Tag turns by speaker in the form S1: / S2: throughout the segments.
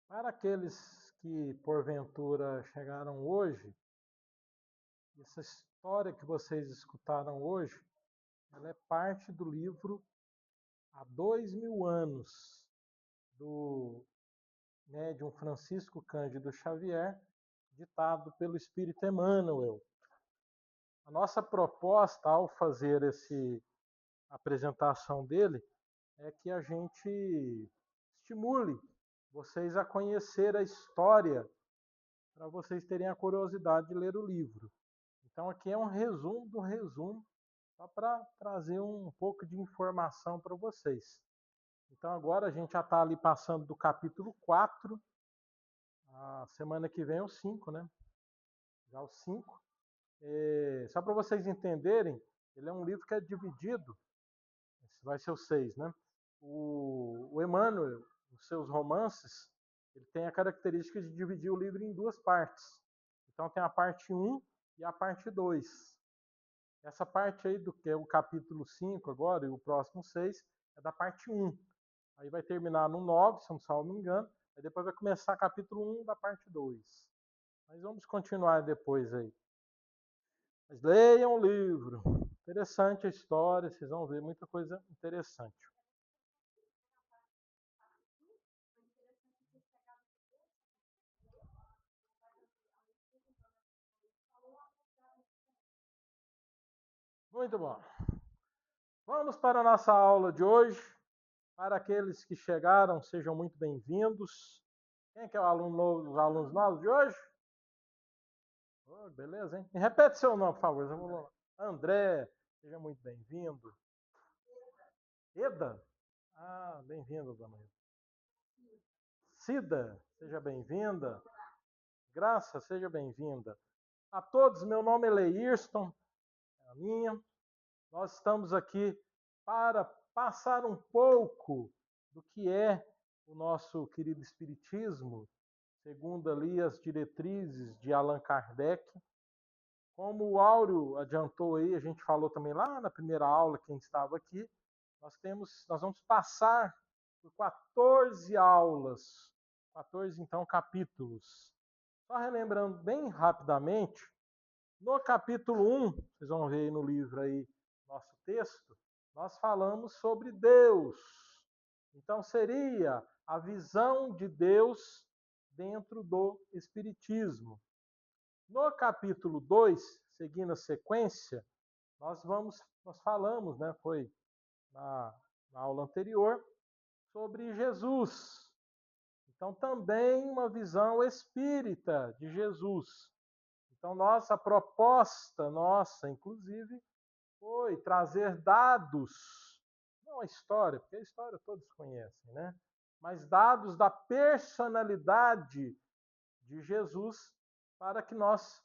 S1: Para aqueles que porventura chegaram hoje, essa história que vocês escutaram hoje, ela é parte do livro Há 2000 anos, do médium Francisco Cândido Xavier, ditado pelo Espírito Emmanuel. A nossa proposta ao fazer essa apresentação dele é que a gente estimule vocês a conhecer a história, para vocês terem a curiosidade de ler o livro. Então aqui é um resumo do resumo, só para trazer um pouco de informação para vocês. Então agora a gente já está ali passando do capítulo 4, a semana que vem é o 5, né? Já o 5. Só para vocês entenderem, ele é um livro que é dividido, esse vai ser o 6, né? O Emmanuel, nos seus romances, ele tem a característica de dividir o livro em duas partes. Então tem a parte 1 e a parte 2. Essa parte aí, do que é o capítulo 5 agora, e o próximo 6, é da parte 1. Aí vai terminar no 9, se eu não me engano, aí depois vai começar o capítulo 1 da parte 2. Mas vamos continuar depois aí. Mas leiam o livro. Interessante a história, vocês vão ver muita coisa interessante. Muito bom. Vamos para a nossa aula de hoje. Para aqueles que chegaram, sejam muito bem-vindos. Quem é que é o aluno novo, os alunos novos de hoje? Oh, beleza, hein? E repete seu nome, por favor. Vamos lá. André, seja muito bem-vindo. Eda? Ah, bem-vindo, dona Eda. Cida, seja bem-vinda. Graça, seja bem-vinda. A todos, meu nome é Leírston, é a minha. Nós estamos aqui para passar um pouco do que é o nosso querido Espiritismo, segundo ali as diretrizes de Allan Kardec. Como o Áureo adiantou aí, a gente falou também lá na primeira aula, quem estava aqui, nós vamos passar por 14 aulas, 14 então capítulos. Só relembrando bem rapidamente, no capítulo 1, vocês vão ver aí no livro aí, nosso texto, nós falamos sobre Deus. Então seria a visão de Deus dentro do Espiritismo. No capítulo 2, seguindo a sequência, nós falamos, né, foi na aula anterior, sobre Jesus. Então também uma visão espírita de Jesus. Então a proposta nossa, inclusive, foi trazer dados, não a história, porque a história todos conhecem, né? Mas dados da personalidade de Jesus para que nós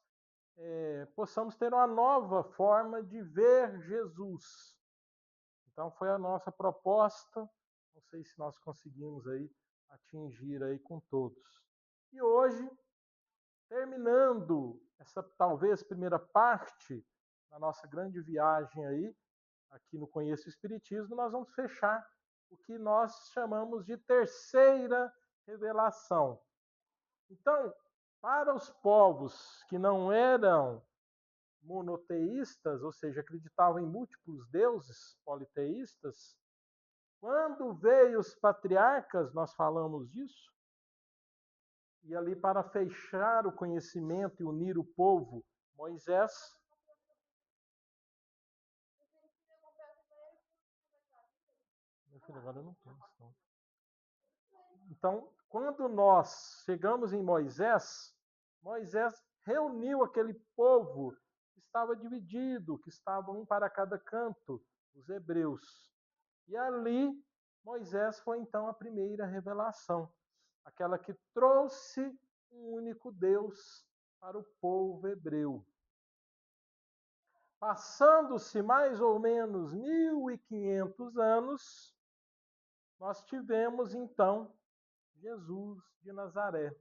S1: possamos ter uma nova forma de ver Jesus. Então foi a nossa proposta, não sei se nós conseguimos aí atingir aí com todos. E hoje, terminando essa talvez primeira parte da nossa grande viagem aí, aqui no Conheço o Espiritismo, nós vamos fechar o que nós chamamos de terceira revelação. Então, para os povos que não eram monoteístas, ou seja, acreditavam em múltiplos deuses, politeístas, quando veio os patriarcas, nós falamos disso, e ali para fechar o conhecimento e unir o povo, Moisés. Meu filho, agora eu não penso. Então, quando nós chegamos em Moisés, Moisés reuniu aquele povo que estava dividido, que estava um para cada canto, os hebreus. E ali, Moisés foi então a primeira revelação, aquela que trouxe um único Deus para o povo hebreu. Passando-se mais ou menos 1500 anos, nós tivemos então Jesus de Nazaré,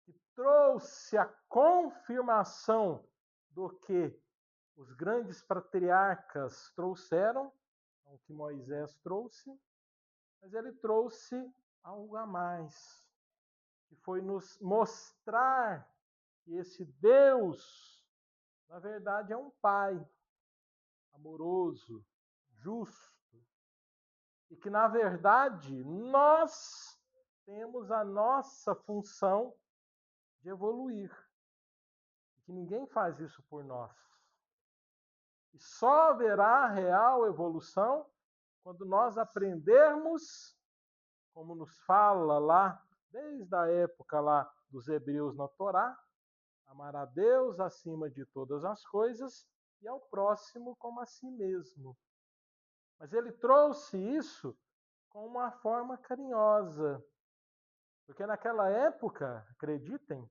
S1: que trouxe a confirmação do que os grandes patriarcas trouxeram, o que Moisés trouxe, mas ele trouxe algo a mais. que foi nos mostrar que esse Deus, na verdade, é um Pai amoroso, justo, e que, na verdade, nós temos a nossa função de evoluir, e que ninguém faz isso por nós. E só haverá real evolução quando nós aprendermos, como nos fala lá, desde a época lá dos hebreus na Torá, amar a Deus acima de todas as coisas e ao próximo como a si mesmo. Mas ele trouxe isso com uma forma carinhosa, porque naquela época, acreditem,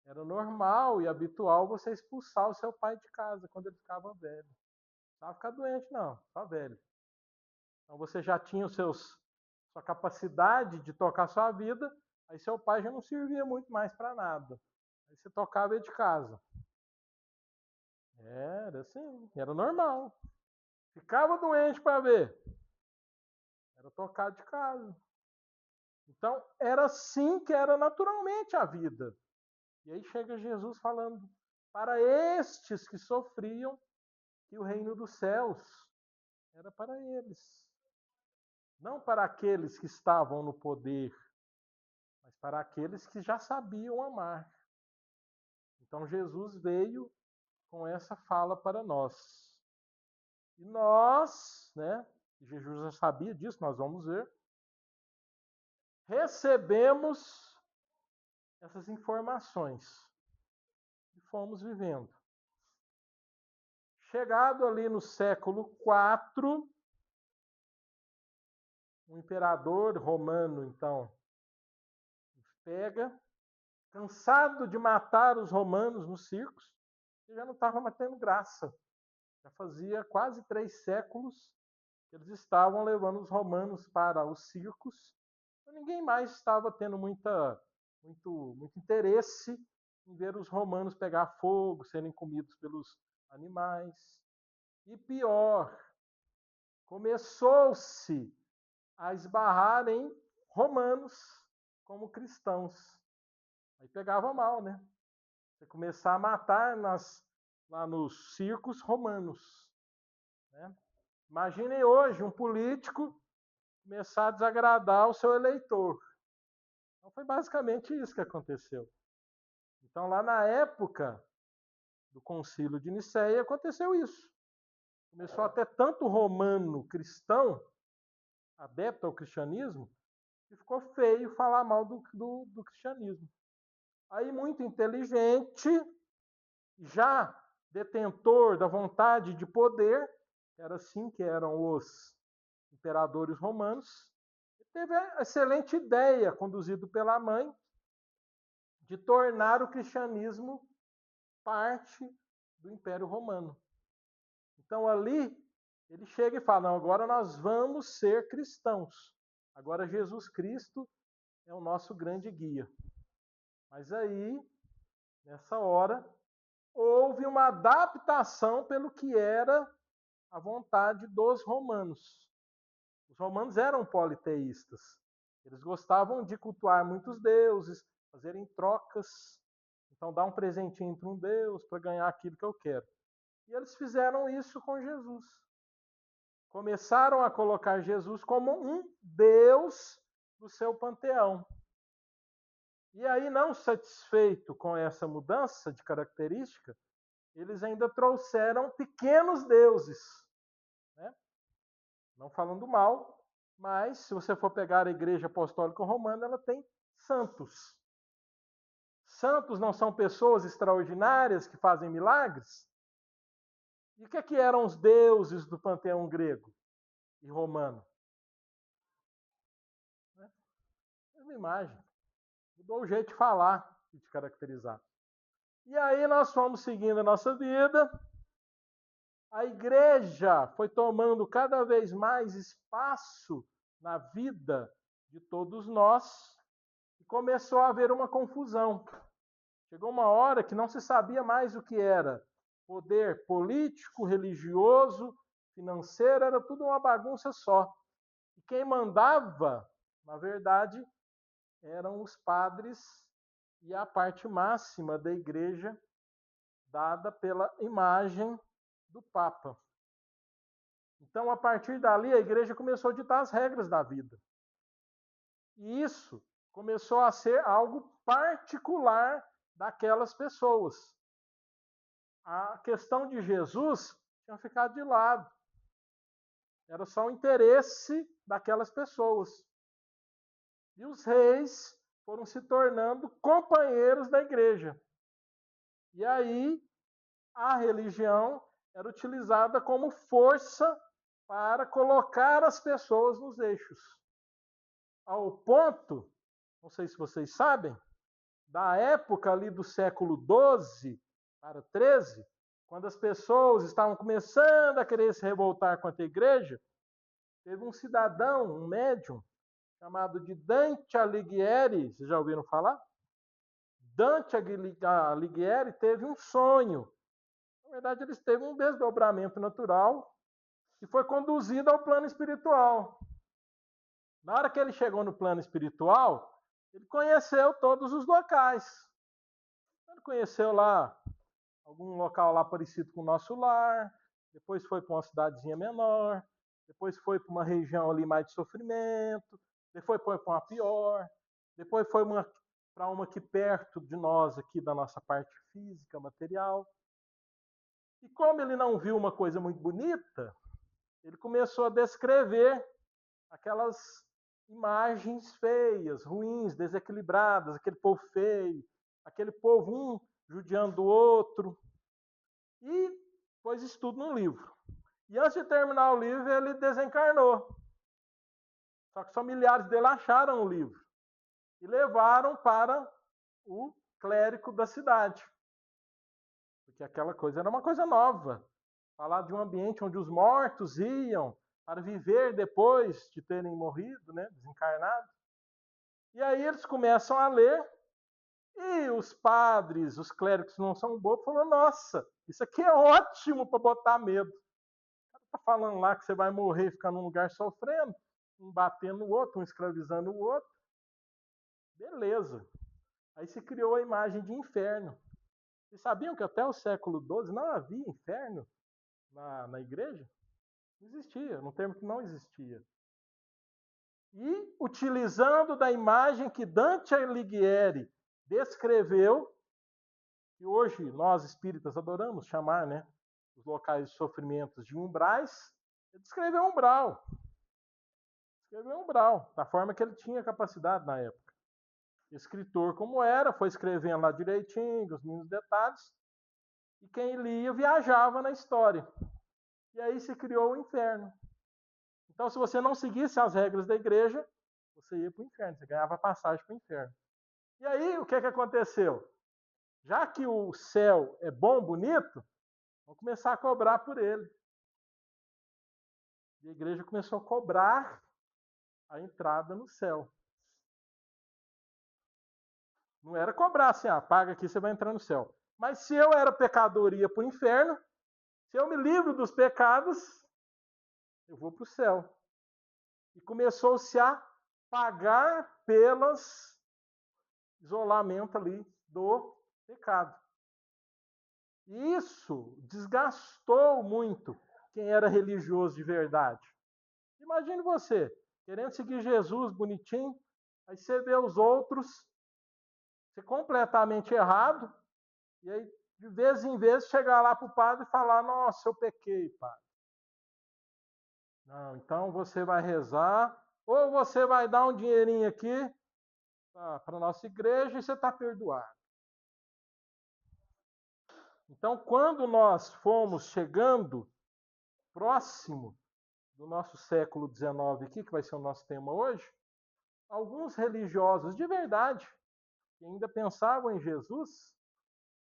S1: era normal e habitual você expulsar o seu pai de casa quando ele ficava velho. Não vai ficar doente, não, só velho. Então você já tinha sua capacidade de tocar sua vida, aí seu pai já não servia muito mais para nada. Aí você tocava ele de casa. Era assim, era normal. Ficava doente para ver. Era tocado de casa. Então, era assim que era naturalmente a vida. E aí chega Jesus falando, para estes que sofriam, que o reino dos céus era para eles. Não para aqueles que estavam no poder, mas para aqueles que já sabiam amar. Então Jesus veio com essa fala para nós. E nós, né, Jesus já sabia disso, nós vamos ver, recebemos essas informações e fomos vivendo. Chegado ali no século IV, o imperador romano, então, pega, cansado de matar os romanos nos circos, ele já não estava mais tendo graça. Já fazia quase 3 séculos que eles estavam levando os romanos para os circos. Então, ninguém mais estava tendo muito interesse em ver os romanos pegar fogo, serem comidos pelos animais. E pior, começou-se a esbarrar em romanos como cristãos. Aí pegava mal, né? Você começar a matar lá nos circos romanos. Né? Imaginem hoje um político começar a desagradar o seu eleitor. Então foi basicamente isso que aconteceu. Então lá na época do Concílio de Nicéia aconteceu isso. Começou a ter tanto romano cristão, adepto ao cristianismo, que ficou feio falar mal do cristianismo. Aí muito inteligente, já detentor da vontade de poder, era assim que eram os imperadores romanos, teve a excelente ideia, conduzido pela mãe, de tornar o cristianismo parte do Império Romano. Então ali ele chega e fala, não, agora nós vamos ser cristãos. Agora Jesus Cristo é o nosso grande guia. Mas aí, nessa hora, houve uma adaptação pelo que era a vontade dos romanos. Os romanos eram politeístas. Eles gostavam de cultuar muitos deuses, fazerem trocas. Então, dar um presentinho para um deus para ganhar aquilo que eu quero. E eles fizeram isso com Jesus. Começaram a colocar Jesus como um deus do seu panteão. E aí, não satisfeito com essa mudança de característica, eles ainda trouxeram pequenos deuses. Né? Não falando mal, mas se você for pegar a Igreja Apostólica Romana, ela tem santos. Santos não são pessoas extraordinárias que fazem milagres? E o que eram os deuses do panteão grego e romano? Uma imagem. Mudou o jeito de falar e de caracterizar. E aí nós fomos seguindo a nossa vida. A igreja foi tomando cada vez mais espaço na vida de todos nós e começou a haver uma confusão. Chegou uma hora que não se sabia mais o que era poder político, religioso, financeiro, era tudo uma bagunça só. E quem mandava, na verdade, eram os padres e a parte máxima da igreja dada pela imagem do Papa. Então, a partir dali, a igreja começou a ditar as regras da vida. E isso começou a ser algo particular daquelas pessoas. A questão de Jesus tinha ficado de lado. Era só o interesse daquelas pessoas. E os reis foram se tornando companheiros da igreja. E aí, a religião era utilizada como força para colocar as pessoas nos eixos. Ao ponto, não sei se vocês sabem, da época ali do século XII para XIII, quando as pessoas estavam começando a querer se revoltar contra a igreja, teve um cidadão, um médium, chamado de Dante Alighieri, vocês já ouviram falar? Dante Alighieri teve um sonho. Na verdade, ele teve um desdobramento natural e foi conduzido ao plano espiritual. Na hora que ele chegou no plano espiritual, ele conheceu todos os locais. Ele conheceu lá algum local lá parecido com o nosso lar, depois foi para uma cidadezinha menor, depois foi para uma região ali mais de sofrimento, depois foi para uma pior, depois foi para uma aqui perto de nós, aqui da nossa parte física, material. E como ele não viu uma coisa muito bonita, ele começou a descrever aquelas imagens feias, ruins, desequilibradas, aquele povo feio, aquele povo um judiando o outro. E pôs isso tudo no livro. E antes de terminar o livro, ele desencarnou. Só que os familiares dele acharam o livro e levaram para o clérigo da cidade. Porque aquela coisa era uma coisa nova. Falar de um ambiente onde os mortos iam para viver depois de terem morrido, né, desencarnado. E aí eles começam a ler e os padres, os clérigos que não são bobos, falam, nossa, isso aqui é ótimo para botar medo. O cara está falando lá que você vai morrer e ficar num lugar sofrendo, um batendo no outro, um escravizando o outro. Beleza. Aí se criou a imagem de inferno. Vocês sabiam que até o século XII não havia inferno na igreja? Não existia, um termo que não existia. E utilizando da imagem que Dante Alighieri descreveu, que hoje nós espíritas adoramos chamar, né, os locais de sofrimentos de umbrais, ele descreveu umbral. Escreveu umbral, da forma que ele tinha capacidade na época. Escritor como era, foi escrevendo lá direitinho, os mínimos detalhes, e quem lia viajava na história. E aí se criou o inferno. Então, se você não seguisse as regras da igreja, você ia para o inferno, você ganhava passagem para o inferno. E aí, o que aconteceu? Já que o céu é bom, bonito, vamos começar a cobrar por ele. E a igreja começou a cobrar a entrada no céu. Não era cobrar assim, paga aqui, você vai entrar no céu. Mas se eu era pecador e ia para o inferno, se eu me livro dos pecados, eu vou para o céu. E começou-se a pagar pelos isolamento ali do pecado. E isso desgastou muito quem era religioso de verdade. Imagine você, querendo seguir Jesus bonitinho, aí você vê os outros ser completamente errado, e aí de vez em vez chegar lá para o padre e falar, nossa, eu pequei, padre. Não, então você vai rezar, ou você vai dar um dinheirinho aqui para a nossa igreja e você está perdoado. Então, quando nós fomos chegando próximo do nosso século XIX aqui, que vai ser o nosso tema hoje, alguns religiosos de verdade, que ainda pensavam em Jesus,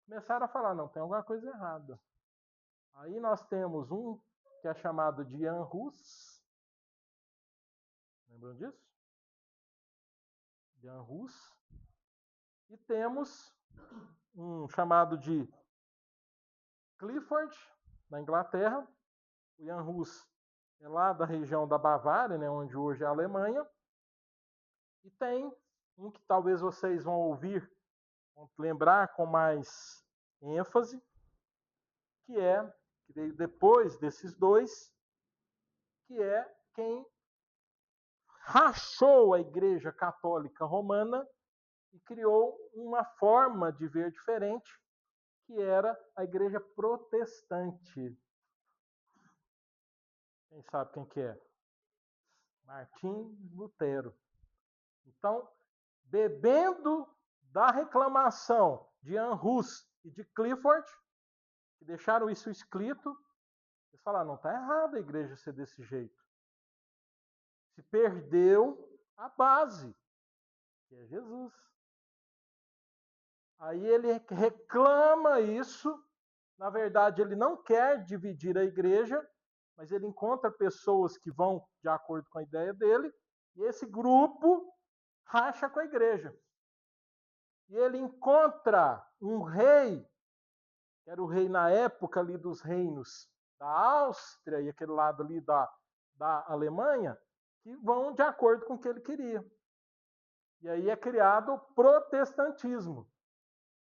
S1: começaram a falar, não, tem alguma coisa errada. Aí nós temos um que é chamado de Jan Hus. Lembram disso? Jan Hus. E temos um chamado de Clifford, na Inglaterra. O Jan Hus é lá da região da Bavária, né, onde hoje é a Alemanha. E tem um que talvez vocês vão ouvir, vão lembrar com mais ênfase, que veio depois desses dois, que é quem rachou a Igreja Católica Romana e criou uma forma de ver diferente, que era a Igreja Protestante. Quem sabe quem que é? Martim Lutero. Então, bebendo da reclamação de Jan Hus e de Clifford, que deixaram isso escrito, eles falaram, não está errado a igreja ser desse jeito. Se perdeu a base, que é Jesus. Aí ele reclama isso, na verdade ele não quer dividir a igreja, mas ele encontra pessoas que vão de acordo com a ideia dele, e esse grupo racha com a igreja. E ele encontra um rei, que era o rei na época ali dos reinos da Áustria e aquele lado ali da Alemanha, que vão de acordo com o que ele queria. E aí é criado o protestantismo.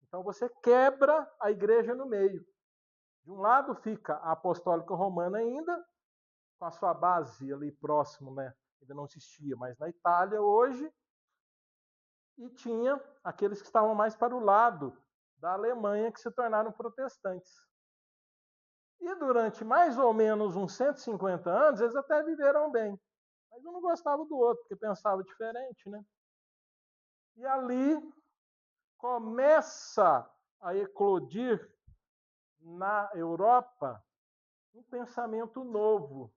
S1: Então você quebra a igreja no meio. De um lado fica a apostólica romana ainda, com a sua base ali próximo, né? Ainda não existia, mas na Itália hoje. E tinha aqueles que estavam mais para o lado da Alemanha, que se tornaram protestantes. E durante mais ou menos uns 150 anos, eles até viveram bem. Mas um não gostava do outro, porque pensava diferente, né? E ali começa a eclodir na Europa um pensamento novo.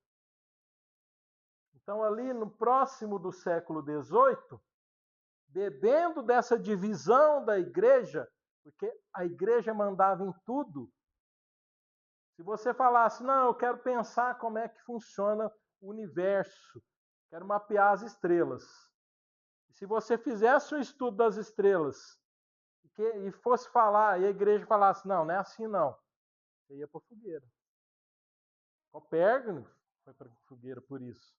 S1: Então, ali no próximo do século XVIII, bebendo dessa divisão da igreja, porque a igreja mandava em tudo. Se você falasse, não, eu quero pensar como é que funciona o universo, quero mapear as estrelas. E se você fizesse um estudo das estrelas e fosse falar, e a igreja falasse, não, não é assim não, você ia para a fogueira. Copérnico foi para a fogueira por isso.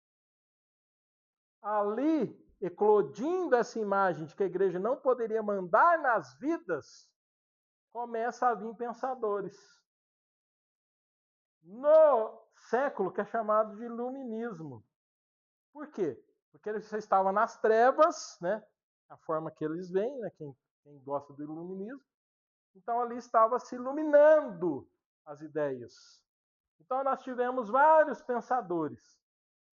S1: Ali, eclodindo essa imagem de que a igreja não poderia mandar nas vidas, começa a vir pensadores. No século que é chamado de iluminismo. Por quê? Porque eles estavam nas trevas, né? A forma que eles veem, né? Quem gosta do iluminismo. Então ali estava se iluminando as ideias. Então nós tivemos vários pensadores.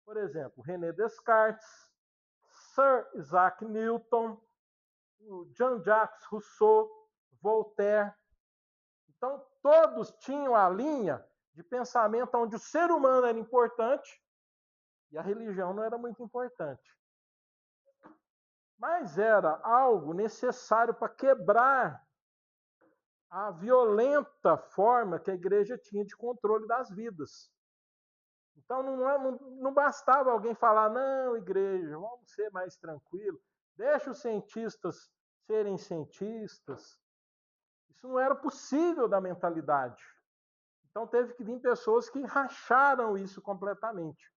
S1: Por exemplo, René Descartes, Sir Isaac Newton, Jean-Jacques Rousseau, Voltaire. Então todos tinham a linha de pensamento onde o ser humano era importante e a religião não era muito importante. Mas era algo necessário para quebrar a violenta forma que a igreja tinha de controle das vidas. Então não bastava alguém falar, não, igreja, vamos ser mais tranquilos, deixa os cientistas serem cientistas. Isso não era possível da mentalidade. Então teve que vir pessoas que racharam isso completamente.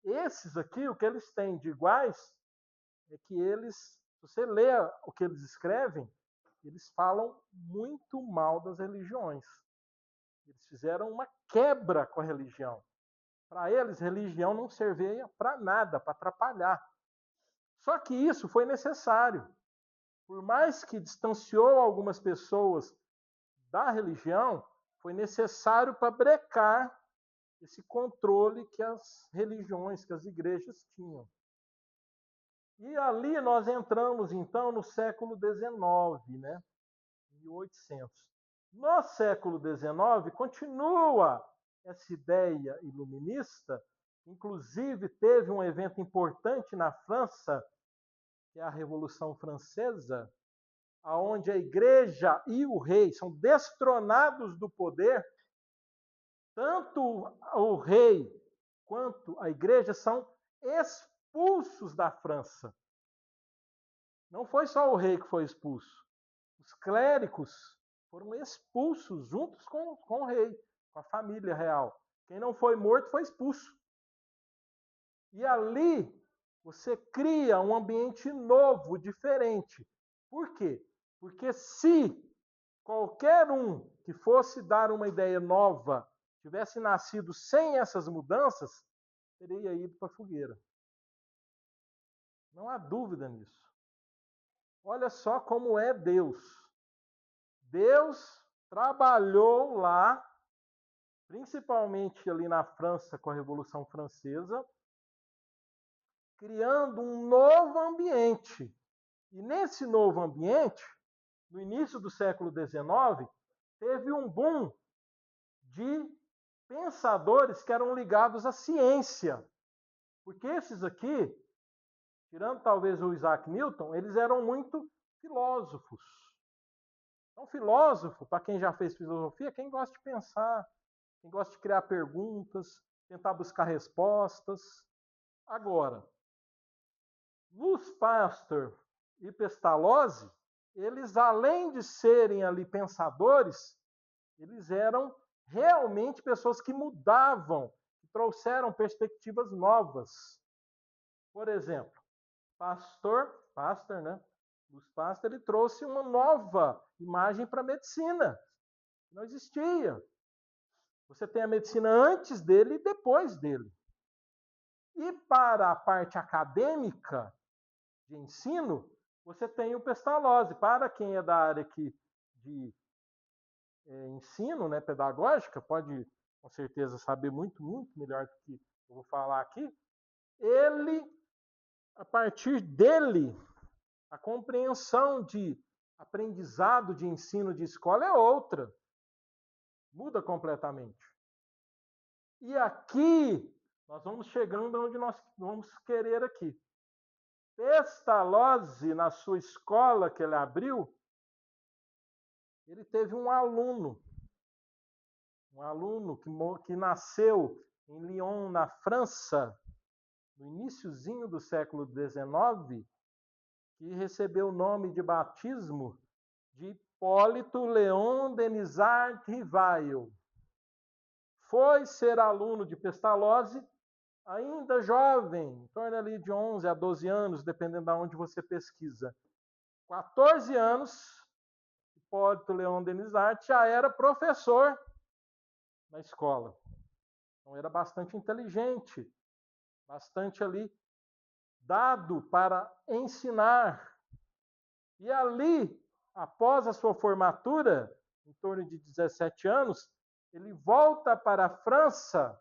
S1: Esses aqui, o que eles têm de iguais é que eles, se você lê o que eles escrevem, eles falam muito mal das religiões. Eles fizeram uma quebra com a religião. Para eles, religião não servia para nada, para atrapalhar. Só que isso foi necessário. Por mais que distanciou algumas pessoas da religião, foi necessário para brecar esse controle que as religiões, que as igrejas tinham. E ali nós entramos, então, no século XIX, né? 1800. No século XIX, continua essa ideia iluminista, inclusive teve um evento importante na França, que é a Revolução Francesa, onde a igreja e o rei são destronados do poder, tanto o rei quanto a igreja são expulsos da França. Não foi só o rei que foi expulso. Os clérigos foram expulsos juntos com o rei, com a família real. Quem não foi morto foi expulso. E ali Você cria um ambiente novo, diferente. Por quê? Porque se qualquer um que fosse dar uma ideia nova tivesse nascido sem essas mudanças, teria ido para a fogueira. Não há dúvida nisso. Olha só como é Deus. Deus trabalhou lá, principalmente ali na França com a Revolução Francesa, criando um novo ambiente. E nesse novo ambiente, no início do século XIX, teve um boom de pensadores que eram ligados à ciência. Porque esses aqui, tirando talvez o Isaac Newton, eles eram muito filósofos. Então, filósofo, para quem já fez filosofia, é quem gosta de pensar, quem gosta de criar perguntas, tentar buscar respostas. Agora, Louis Pasteur e Pestalozzi, eles, além de serem ali pensadores, eles eram realmente pessoas que mudavam, que trouxeram perspectivas novas. Por exemplo, Pasteur, né? Louis Pasteur, ele trouxe uma nova imagem para a medicina. Não existia. Você tem a medicina antes dele e depois dele. E para a parte acadêmica de ensino, você tem o Pestalozzi. Para quem é da área aqui de ensino, né, pedagógica, pode com certeza saber muito, muito melhor do que eu vou falar aqui. Ele, a partir dele, a compreensão de aprendizado, de ensino de escola é outra. Muda completamente. E aqui, nós vamos chegando onde nós vamos querer aqui. Pestalozzi, na sua escola que ele abriu, ele teve um aluno que nasceu em Lyon, na França, no iniciozinho do século XIX, que recebeu o nome de batismo de Hipólito Léon Denisard Rivail. Foi ser aluno de Pestalozzi ainda jovem, em torno ali de 11 a 12 anos, dependendo de onde você pesquisa. 14 anos, Hipólito Léon Denisard já era professor na escola. Então era bastante inteligente, bastante ali dado para ensinar. E ali, após a sua formatura, em torno de 17 anos, ele volta para a França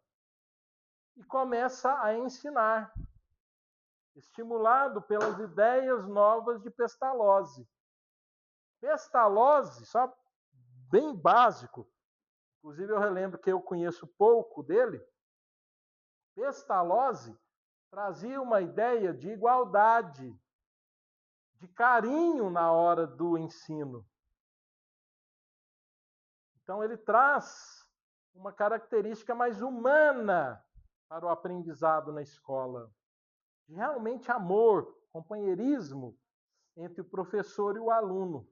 S1: e começa a ensinar, estimulado pelas ideias novas de Pestalozzi. Pestalozzi, só bem básico, inclusive eu relembro que eu conheço pouco dele, Pestalozzi trazia uma ideia de igualdade, de carinho na hora do ensino. Então ele traz uma característica mais humana para o aprendizado na escola. De realmente amor, companheirismo entre o professor e o aluno.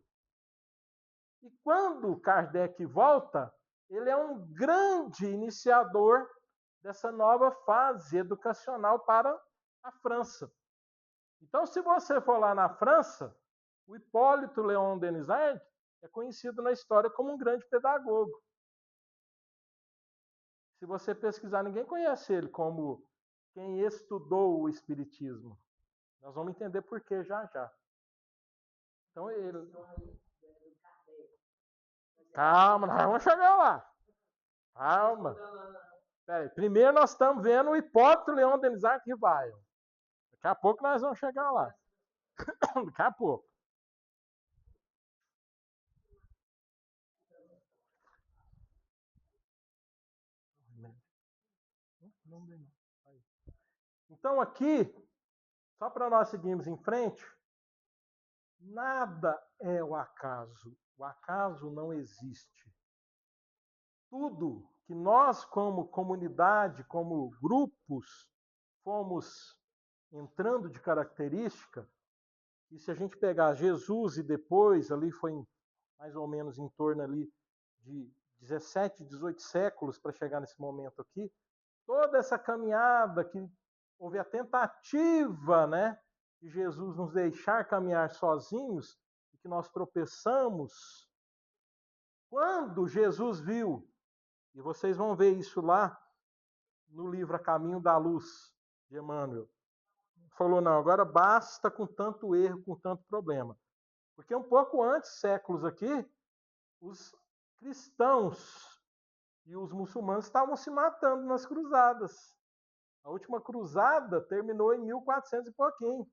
S1: E quando Kardec volta, ele é um grande iniciador dessa nova fase educacional para a França. Então, se você for lá na França, o Hipólito Léon Denisard é conhecido na história como um grande pedagogo. Se você pesquisar, ninguém conhece ele como quem estudou o Espiritismo. Nós vamos entender por que já já. Então, ele... Calma, nós vamos chegar lá. Calma. Peraí. Primeiro nós estamos vendo o Hipólito Léon Denisard Rivail. Daqui a pouco nós vamos chegar lá. Daqui a pouco. Então aqui, só para nós seguirmos em frente, nada é o acaso. O acaso não existe. Tudo que nós, como comunidade, como grupos, fomos entrando de característica, e se a gente pegar Jesus e depois, ali foi mais ou menos em torno ali de 17, 18 séculos para chegar nesse momento aqui, toda essa caminhada que houve a tentativa, né, de Jesus nos deixar caminhar sozinhos, e que nós tropeçamos. Quando Jesus viu, e vocês vão ver isso lá no livro A Caminho da Luz, de Emmanuel, falou, não, agora basta com tanto erro, com tanto problema. Porque um pouco antes, séculos aqui, os cristãos e os muçulmanos estavam se matando nas cruzadas. A última cruzada terminou em 1400 e pouquinho.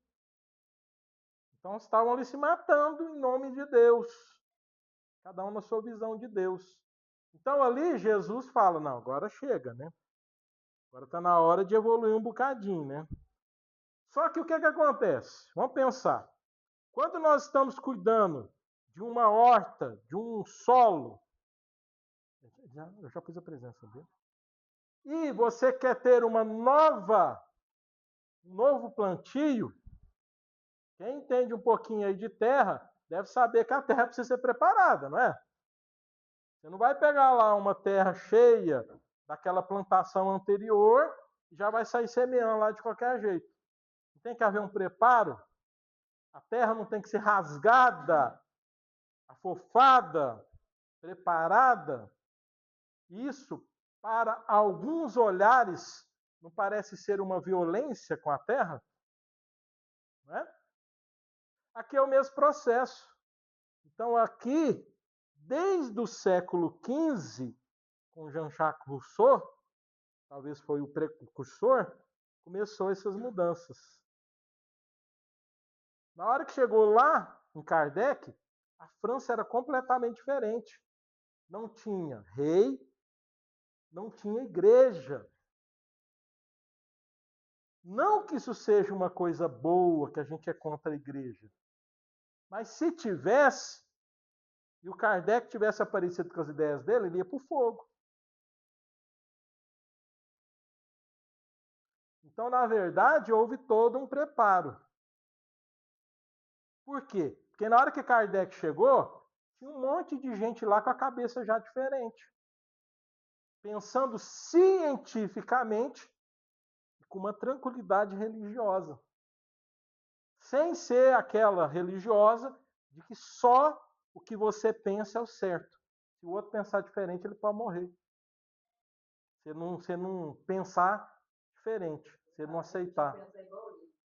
S1: Então estavam ali se matando em nome de Deus. Cada um na sua visão de Deus. Então ali Jesus fala, não, agora chega, né? Agora está na hora de evoluir um bocadinho, né? Só que o que acontece? Vamos pensar. Quando nós estamos cuidando de uma horta, de um solo, eu já pus a presença dele, e você quer ter um novo plantio, quem entende um pouquinho aí de terra, deve saber que a terra precisa ser preparada, não é? Você não vai pegar lá uma terra cheia daquela plantação anterior e já vai sair semeando lá de qualquer jeito. Tem que haver um preparo. A terra não tem que ser rasgada, afofada, preparada. Isso, para alguns olhares, não parece ser uma violência com a terra? Não é? Aqui é o mesmo processo. Então, aqui, desde o século XV, com Jean-Jacques Rousseau, talvez foi o precursor, começou essas mudanças. Na hora que chegou lá, em Kardec, a França era completamente diferente. Não tinha rei, não tinha igreja. Não que isso seja uma coisa boa, que a gente é contra a igreja. Mas se tivesse, e o Kardec tivesse aparecido com as ideias dele, ele ia para o fogo. Então, na verdade, houve todo um preparo. Por quê? Porque na hora que Kardec chegou, tinha um monte de gente lá com a cabeça já diferente. Pensando cientificamente e com uma tranquilidade religiosa. Sem ser aquela religiosa de que só o que você pensa é o certo. Se o outro pensar diferente, ele pode morrer. Você não pensar diferente, você não aceitar.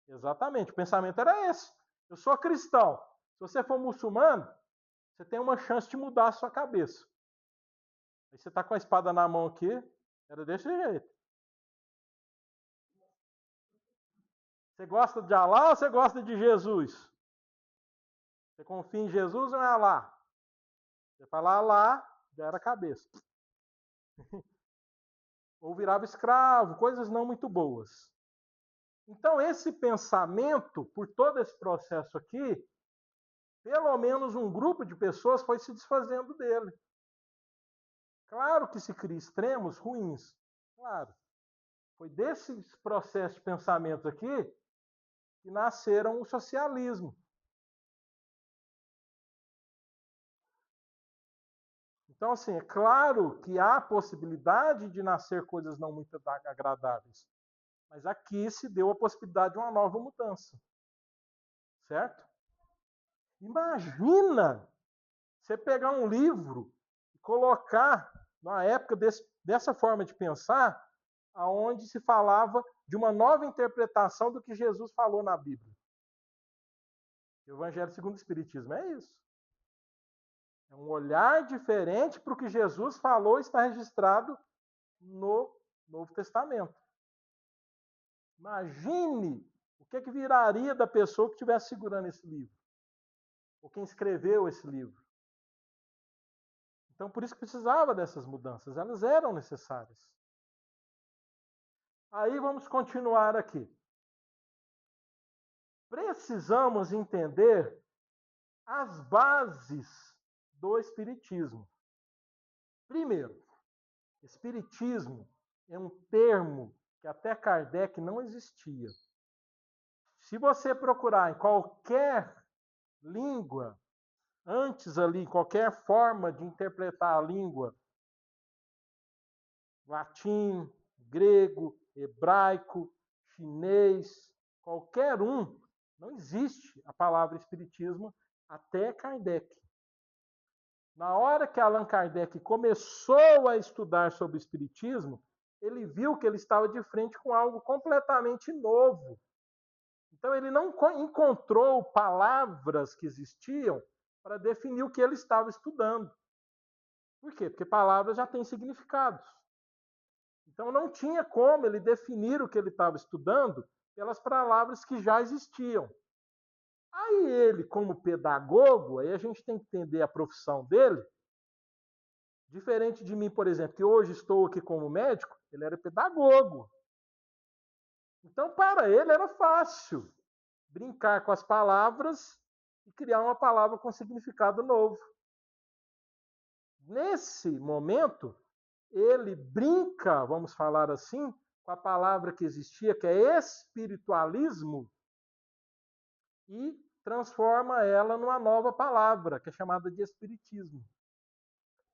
S1: Exatamente, o pensamento era esse. Eu sou cristão. Se você for muçulmano, você tem uma chance de mudar a sua cabeça. Aí você está com a espada na mão aqui, era desse jeito. Você gosta de Alá ou você gosta de Jesus? Você confia em Jesus ou em Alá? Você fala Alá, já era cabeça. Ou virava escravo, coisas não muito boas. Então, esse pensamento, por todo esse processo aqui, pelo menos um grupo de pessoas foi se desfazendo dele. Claro que se cria extremos ruins, claro. Foi desses processos de pensamento aqui que nasceram o socialismo. Então, assim, é claro que há possibilidade de nascer coisas não muito agradáveis. Mas aqui se deu a possibilidade de uma nova mudança. Certo? Imagina você pegar um livro e colocar, na época dessa forma de pensar, aonde se falava de uma nova interpretação do que Jesus falou na Bíblia. O Evangelho segundo o Espiritismo é isso. É um olhar diferente para o que Jesus falou e está registrado no Novo Testamento. Imagine o que viraria da pessoa que estivesse segurando esse livro. Ou quem escreveu esse livro. Então, por isso que precisava dessas mudanças. Elas eram necessárias. Aí vamos continuar aqui. Precisamos entender as bases do Espiritismo. Primeiro, Espiritismo é um termo que até Kardec não existia. Se você procurar em qualquer língua, antes ali, qualquer forma de interpretar a língua, latim, grego, hebraico, chinês, qualquer um, não existe a palavra espiritismo até Kardec. Na hora que Allan Kardec começou a estudar sobre o espiritismo, ele viu que ele estava de frente com algo completamente novo. Então ele não encontrou palavras que existiam para definir o que ele estava estudando. Por quê? Porque palavras já têm significados. Então não tinha como ele definir o que ele estava estudando pelas palavras que já existiam. Aí ele, como pedagogo, aí a gente tem que entender a profissão dele. Diferente de mim, por exemplo, que hoje estou aqui como médico, ele era pedagogo. Então, para ele era fácil brincar com as palavras e criar uma palavra com significado novo. Nesse momento, ele brinca, vamos falar assim, com a palavra que existia, que é espiritualismo, e transforma ela numa nova palavra, que é chamada de espiritismo.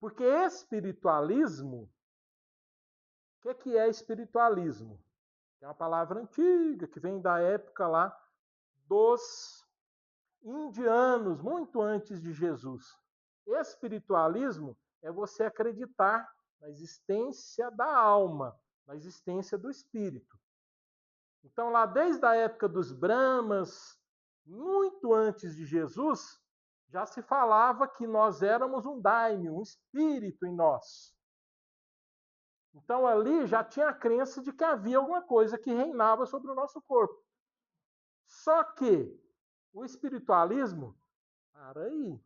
S1: Porque espiritualismo, o que é espiritualismo? É uma palavra antiga, que vem da época lá dos indianos, muito antes de Jesus. Espiritualismo é você acreditar na existência da alma, na existência do espírito. Então, lá desde a época dos Brahmas, muito antes de Jesus, já se falava que nós éramos um daime, um espírito em nós. Então, ali já tinha a crença de que havia alguma coisa que reinava sobre o nosso corpo. Só que o espiritualismo, para aí.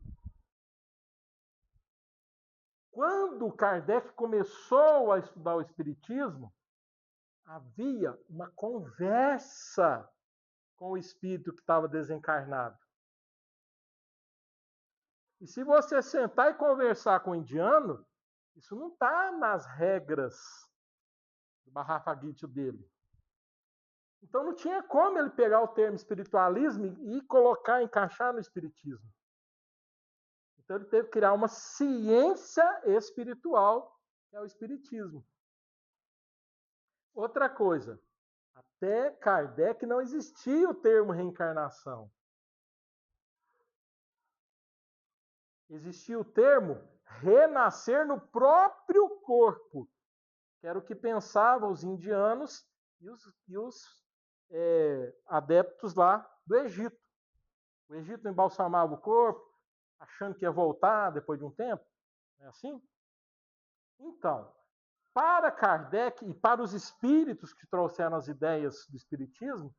S1: Quando Kardec começou a estudar o espiritismo, havia uma conversa com o espírito que estava desencarnado. E se você sentar e conversar com o indiano, isso não está nas regras do Bhagavad Gita dele. Então não tinha como ele pegar o termo espiritualismo e colocar, encaixar no espiritismo. Então ele teve que criar uma ciência espiritual, que é o espiritismo. Outra coisa, até Kardec não existia o termo reencarnação. Existia o termo renascer no próprio corpo, que era o que pensavam os indianos e os adeptos lá do Egito. O Egito embalsamava o corpo, achando que ia voltar depois de um tempo. Não é assim? Então, para Kardec e para os espíritos que trouxeram as ideias do espiritismo,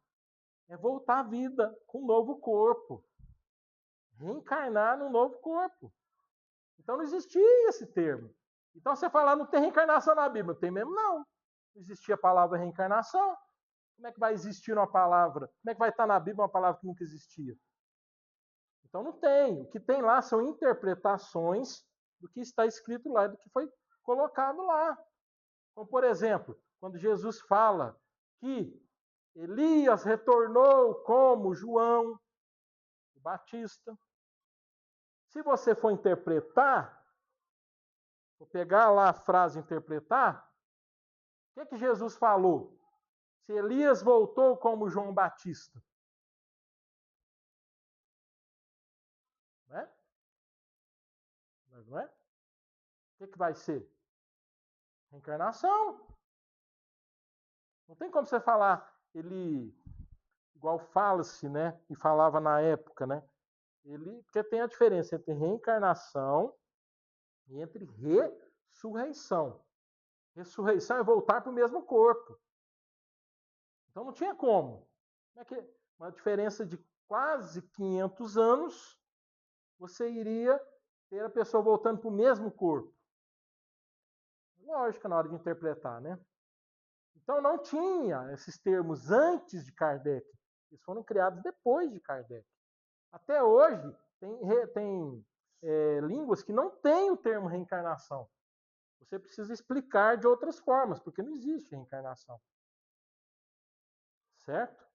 S1: é voltar à vida com um novo corpo. Reencarnar num novo corpo. Então não existia esse termo. Então você fala, não tem reencarnação na Bíblia. Não tem mesmo, não. Não existia a palavra reencarnação. Como é que vai existir uma palavra? Como é que vai estar na Bíblia uma palavra que nunca existia? Então não tem. O que tem lá são interpretações do que está escrito lá, do que foi colocado lá. Como, por exemplo, quando Jesus fala que Elias retornou como João o Batista. Se você for interpretar, vou pegar lá a frase e interpretar, o que Jesus falou? Se Elias voltou como João Batista. Não é? Mas não é? O que vai ser? Reencarnação. Não tem como você falar, ele, igual fala-se, né? E falava na época, né? Porque tem a diferença entre reencarnação e entre ressurreição. Ressurreição é voltar para o mesmo corpo. Então não tinha como. Uma diferença de quase 500 anos, você iria ter a pessoa voltando para o mesmo corpo. Lógico, na hora de interpretar, né? Então não tinha esses termos antes de Kardec. Eles foram criados depois de Kardec. Até hoje, tem línguas que não têm o termo reencarnação. Você precisa explicar de outras formas, porque não existe reencarnação. Certo?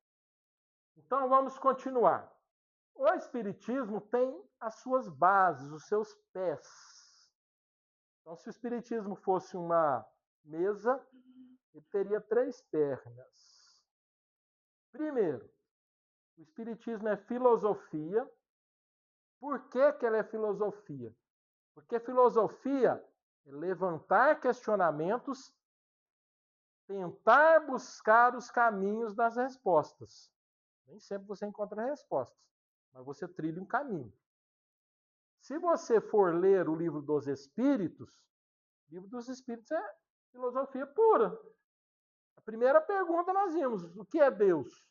S1: Então vamos continuar. O Espiritismo tem as suas bases, os seus pés. Então, se o Espiritismo fosse uma mesa, ele teria 3 pernas. Primeiro, o Espiritismo é filosofia. Por que que ela é filosofia? Porque filosofia é levantar questionamentos, tentar buscar os caminhos das respostas. Nem sempre você encontra respostas, mas você trilha um caminho. Se você for ler o livro dos Espíritos, o livro dos Espíritos é filosofia pura. A primeira pergunta nós vimos: o que é Deus?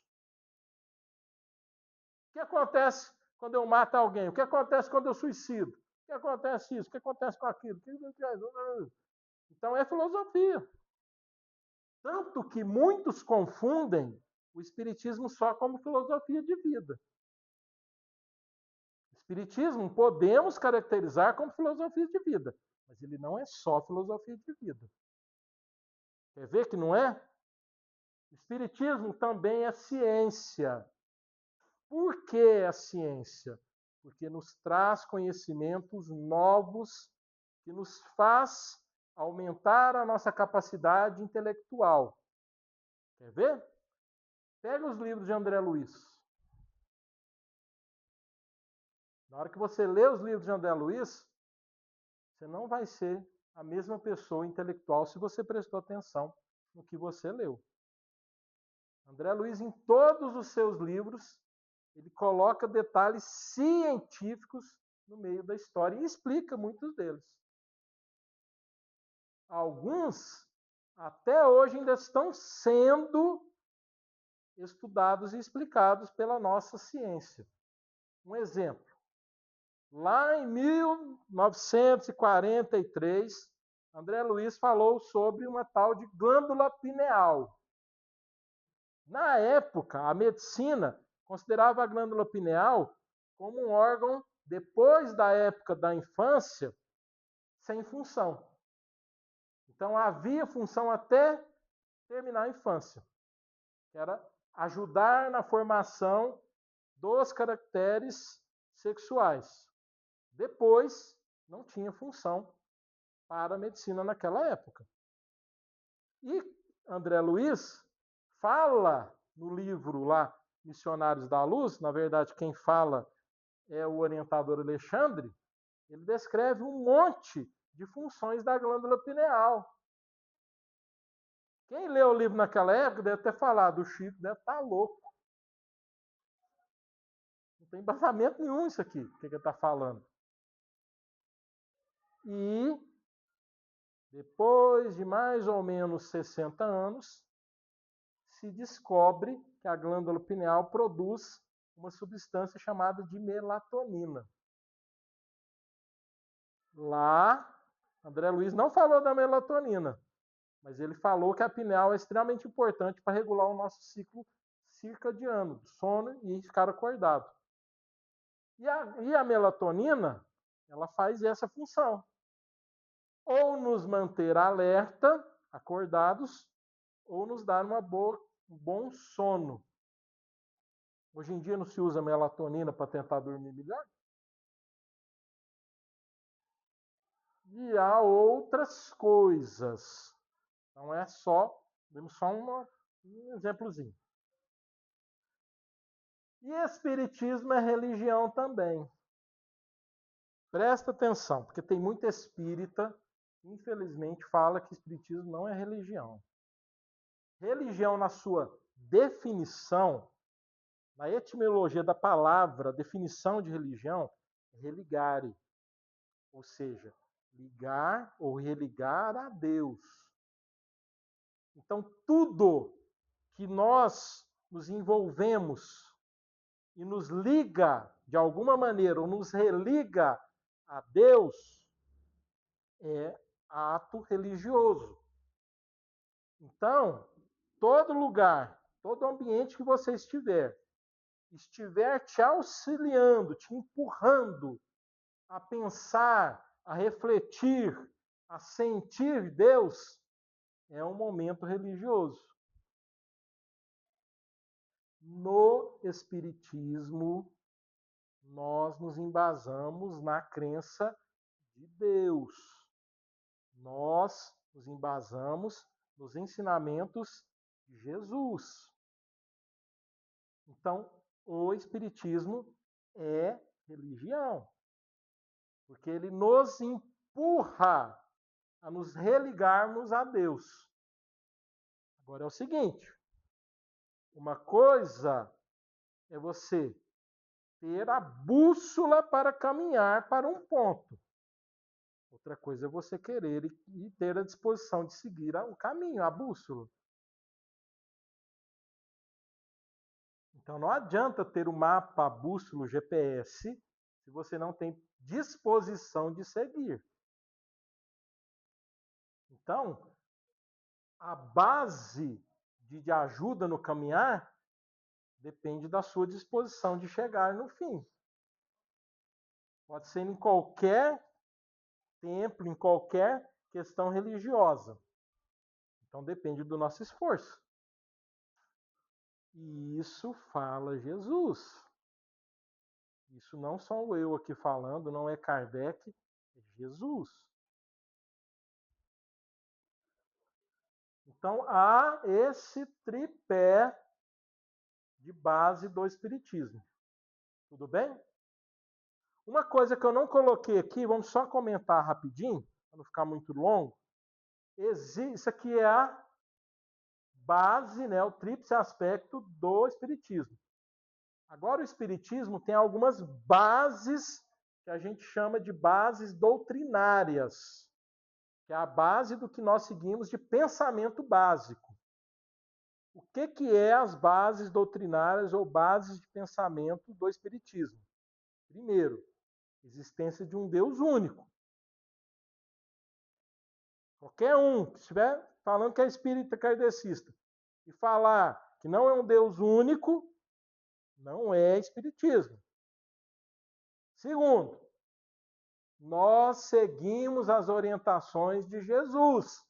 S1: O que acontece quando eu mato alguém? O que acontece quando eu suicido? O que acontece isso? O que acontece com aquilo? Então é filosofia. Tanto que muitos confundem o Espiritismo só como filosofia de vida. O Espiritismo podemos caracterizar como filosofia de vida, mas ele não é só filosofia de vida. Quer ver que não é? O Espiritismo também é ciência. Por que a ciência? Porque nos traz conhecimentos novos que nos faz aumentar a nossa capacidade intelectual. Quer ver? Pega os livros de André Luiz. Na hora que você lê os livros de André Luiz, você não vai ser a mesma pessoa intelectual se você prestou atenção no que você leu. André Luiz, em todos os seus livros, ele coloca detalhes científicos no meio da história e explica muitos deles. Alguns, até hoje, ainda estão sendo estudados e explicados pela nossa ciência. Um exemplo. Lá em 1943, André Luiz falou sobre uma tal de glândula pineal. Na época, a medicina considerava a glândula pineal como um órgão, depois da época da infância, sem função. Então, havia função até terminar a infância, que era ajudar na formação dos caracteres sexuais. Depois, não tinha função para a medicina naquela época. E André Luiz fala no livro lá, Missionários da Luz, na verdade quem fala é o orientador Alexandre, ele descreve um monte de funções da glândula pineal. Quem leu o livro naquela época deve ter falado, o Chico deve estar louco. Não tem embasamento nenhum isso aqui, o que ele está falando. E depois de mais ou menos 60 anos, se descobre que a glândula pineal produz uma substância chamada de melatonina. Lá, André Luiz não falou da melatonina, mas ele falou que a pineal é extremamente importante para regular o nosso ciclo circadiano, sono e ficar acordado. E a melatonina, ela faz essa função. Ou nos manter alerta, acordados, ou nos dar um bom sono. Hoje em dia não se usa melatonina para tentar dormir melhor? E há outras coisas. Não é só, demos só um exemplozinho. E espiritismo é religião também. Presta atenção, porque tem muita espírita, infelizmente, fala que espiritismo não é religião. Religião, na sua definição, na etimologia da palavra, a definição de religião, é religare. Ou seja, ligar ou religar a Deus. Então, tudo que nós nos envolvemos e nos liga de alguma maneira, ou nos religa a Deus, é ato religioso. Então, todo lugar, todo ambiente que você estiver te auxiliando, te empurrando a pensar, a refletir, a sentir Deus, é um momento religioso. No Espiritismo, nós nos embasamos na crença de Deus. Nós nos embasamos nos ensinamentos de Jesus. Então, o Espiritismo é religião, porque ele nos empurra a nos religarmos a Deus. Agora é o seguinte, uma coisa é você ter a bússola para caminhar para um ponto. Outra coisa é você querer e ter a disposição de seguir o caminho, a bússola. Então não adianta ter o mapa, a bússola, o GPS, se você não tem disposição de seguir. Então, a base de ajuda no caminhar depende da sua disposição de chegar no fim. Pode ser em qualquer templo, em qualquer questão religiosa. Então depende do nosso esforço. E isso fala Jesus. Isso não sou eu aqui falando, não é Kardec, é Jesus. Então há esse tripé de base do Espiritismo. Tudo bem? Uma coisa que eu não coloquei aqui, vamos só comentar rapidinho, para não ficar muito longo. Isso aqui é a base, né, o tríplice aspecto do Espiritismo. Agora, o Espiritismo tem algumas bases que a gente chama de bases doutrinárias, que é a base do que nós seguimos de pensamento básico. O que é as bases doutrinárias ou bases de pensamento do Espiritismo? Primeiro, existência de um Deus único. Qualquer um que estiver falando que é espírita kardecista e falar que não é um Deus único, não é espiritismo. Segundo, nós seguimos as orientações de Jesus.